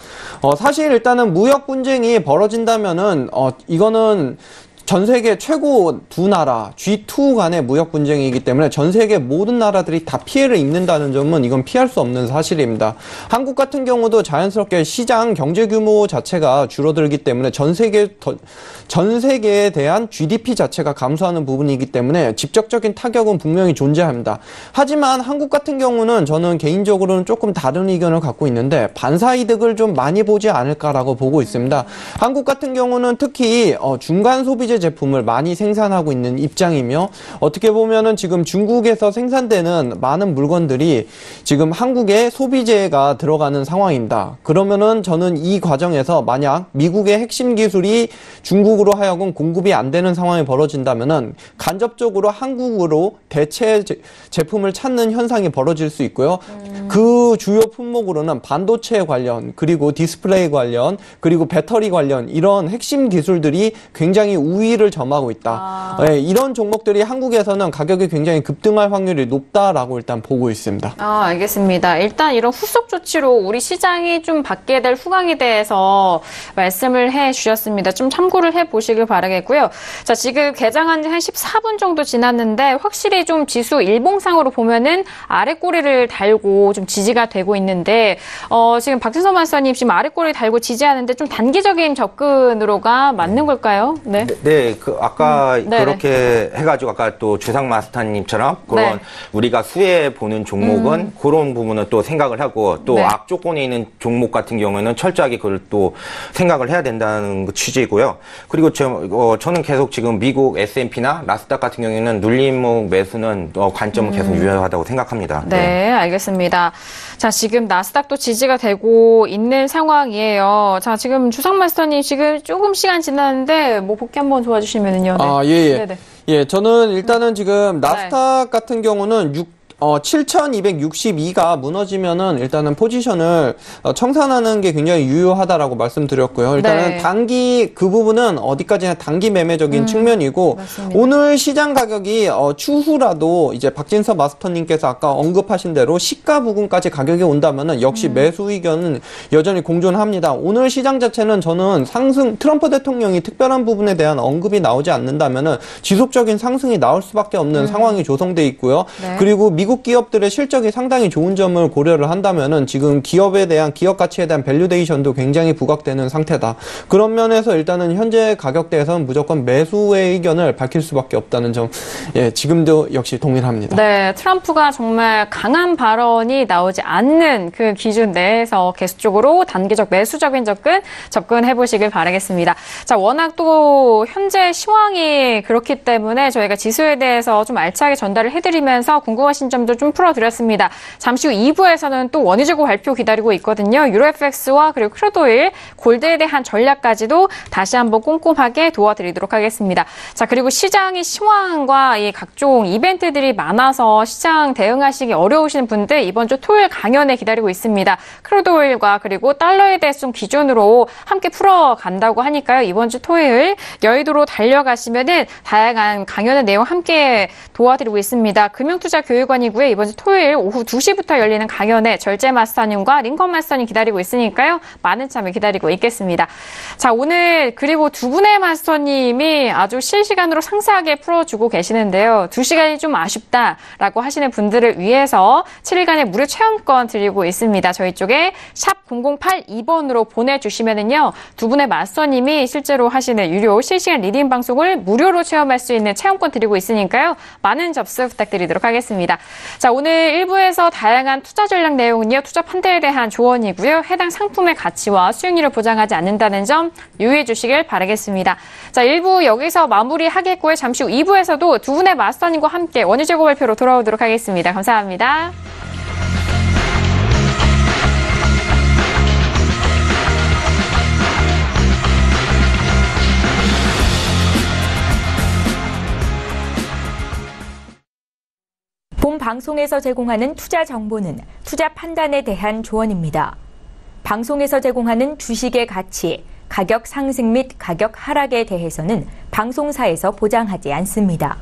사실 일단은 무역 분쟁이 벌어진다면은 이거는 전 세계 최고 두 나라 G2 간의 무역 분쟁이기 때문에 전 세계 모든 나라들이 다 피해를 입는다는 점은 이건 피할 수 없는 사실입니다. 한국 같은 경우도 자연스럽게 시장 경제 규모 자체가 줄어들기 때문에 전 세계에 대한 GDP 자체가 감소하는 부분이기 때문에 직접적인 타격은 분명히 존재합니다. 하지만 한국 같은 경우는 저는 개인적으로는 조금 다른 의견을 갖고 있는데 반사이득을 좀 많이 보지 않을까라고 보고 있습니다. 한국 같은 경우는 특히 중간 소비재 제품을 많이 생산하고 있는 입장이며 어떻게 보면은 지금 중국에서 생산되는 많은 물건들이 지금 한국에 소비재가 들어가는 상황입니다. 그러면은 저는 이 과정에서 만약 미국의 핵심 기술이 중국으로 하여금 공급이 안 되는 상황이 벌어진다면은 간접적으로 한국으로 대체 제품을 찾는 현상이 벌어질 수 있고요. 그 주요 품목으로는 반도체 관련, 그리고 디스플레이 관련, 그리고 배터리 관련 이런 핵심 기술들이 굉장히 우위를 점하고 있다. 이런 종목들이 한국에서는 가격이 굉장히 급등할 확률이 높다라고 일단 보고 있습니다. 알겠습니다. 일단 이런 후속 조치로 우리 시장이 좀 받게 될 후광에 대해서 말씀을 해 주셨습니다. 좀 참고를 해 보시길 바라겠고요. 자, 지금 개장한 지 한 14분 정도 지났는데 확실히 좀 지수 일봉상으로 보면은 아랫꼬리를 달고 좀 지지가 되고 있는데 지금 박진서 마스터님 지금 아랫꼬리 달고 지지하는데 좀 단기적인 접근으로가 맞는 걸까요? 네. 아까 그렇게 해가지고 아까 또 주상 마스터님처럼 그런 우리가 수혜 보는 종목은 그런 부분은 또 생각을 하고 또 악조건에 있는 종목 같은 경우에는 철저하게 그걸 또 생각을 해야 된다는 취지이고요. 그리고 저는 계속 지금 미국 S&P나 나스닥 같은 경우에는 눌림목 매수는 관점은 계속 유효하다고 생각합니다. 네, 알겠습니다. 자, 지금 나스닥도 지지가 되고 있는 상황이에요. 자, 지금 주상 마스터님 지금 조금 시간 지났는데 복귀 한번 도와주시면은요. 네. 예, 저는 일단은 지금 나스닥 같은 경우는 7,262가 무너지면은 일단은 포지션을 청산하는 게 굉장히 유효하다라고 말씀드렸고요. 일단은 단기 그 부분은 어디까지나 단기 매매적인 측면이고 맞습니다. 오늘 시장 가격이 추후라도 이제 박진서 마스터님께서 아까 언급하신 대로 시가 부근까지 가격이 온다면은 역시 매수 의견은 여전히 공존합니다. 오늘 시장 자체는 저는 상승 트럼프 대통령이 특별한 부분에 대한 언급이 나오지 않는다면은 지속적인 상승이 나올 수밖에 없는 상황이 조성돼 있고요. 그리고 미국 기업들의 실적이 상당히 좋은 점을 고려를 한다면은 지금 기업 가치에 대한 밸류데이션도 굉장히 부각되는 상태다. 그런 면에서 일단은 현재 가격대에서는 무조건 매수의 의견을 밝힐 수밖에 없다는 점, 지금도 역시 동일합니다. 네, 트럼프가 정말 강한 발언이 나오지 않는 그 기준 내에서 계속적으로 단기적 매수적인 접근해 보시길 바라겠습니다. 자, 워낙 또 현재 시황이 그렇기 때문에 저희가 지수에 대해서 좀 알차게 전달을 해드리면서 궁금하신 점도 좀 풀어드렸습니다. 잠시 후 2부에서는 또 원유재고 발표 기다리고 있거든요. 유로FX와 그리고 크루드오일, 골드에 대한 전략까지도 다시 한번 꼼꼼하게 도와드리도록 하겠습니다. 자, 그리고 시장의 시황과 이 각종 이벤트들이 많아서 시장 대응하시기 어려우신 분들 이번 주 토요일 강연에 기다리고 있습니다. 크루드오일과 그리고 달러에 대해서 좀 기준으로 함께 풀어간다고 하니까요. 이번 주 토요일 여의도로 달려가시면은 다양한 강연의 내용 함께 도와드리고 있습니다. 금융투자교육원이고요. 이번 주 토요일 오후 2시부터 열리는 강연에 절제 마스터님과 링컨 마스터님 기다리고 있으니까요. 많은 참여 기다리고 있겠습니다. 자, 오늘 그리고 두 분의 마스터님이 아주 실시간으로 상세하게 풀어주고 계시는데요. 2시간이 좀 아쉽다라고 하시는 분들을 위해서 7일간의 무료 체험권 드리고 있습니다. 저희 쪽에 샵 0082번으로 보내주시면은요. 두 분의 마스터님이 실제로 하시는 유료 실시간 리딩 방송을 무료로 체험할 수 있는 체험권 드리고 있으니까요. 많은 접수 부탁드리도록 하겠습니다. 자, 오늘 1부에서 다양한 투자 전략 내용은요, 투자 판단에 대한 조언이고요. 해당 상품의 가치와 수익률을 보장하지 않는다는 점 유의해 주시길 바라겠습니다. 자, 1부 여기서 마무리하겠고요. 잠시 후 2부에서도 두 분의 마스터님과 함께 원유재고 발표로 돌아오도록 하겠습니다. 감사합니다. 본 방송에서 제공하는 투자 정보는 투자 판단에 대한 조언입니다. 방송에서 제공하는 주식의 가치, 가격 상승 및 가격 하락에 대해서는 방송사에서 보장하지 않습니다.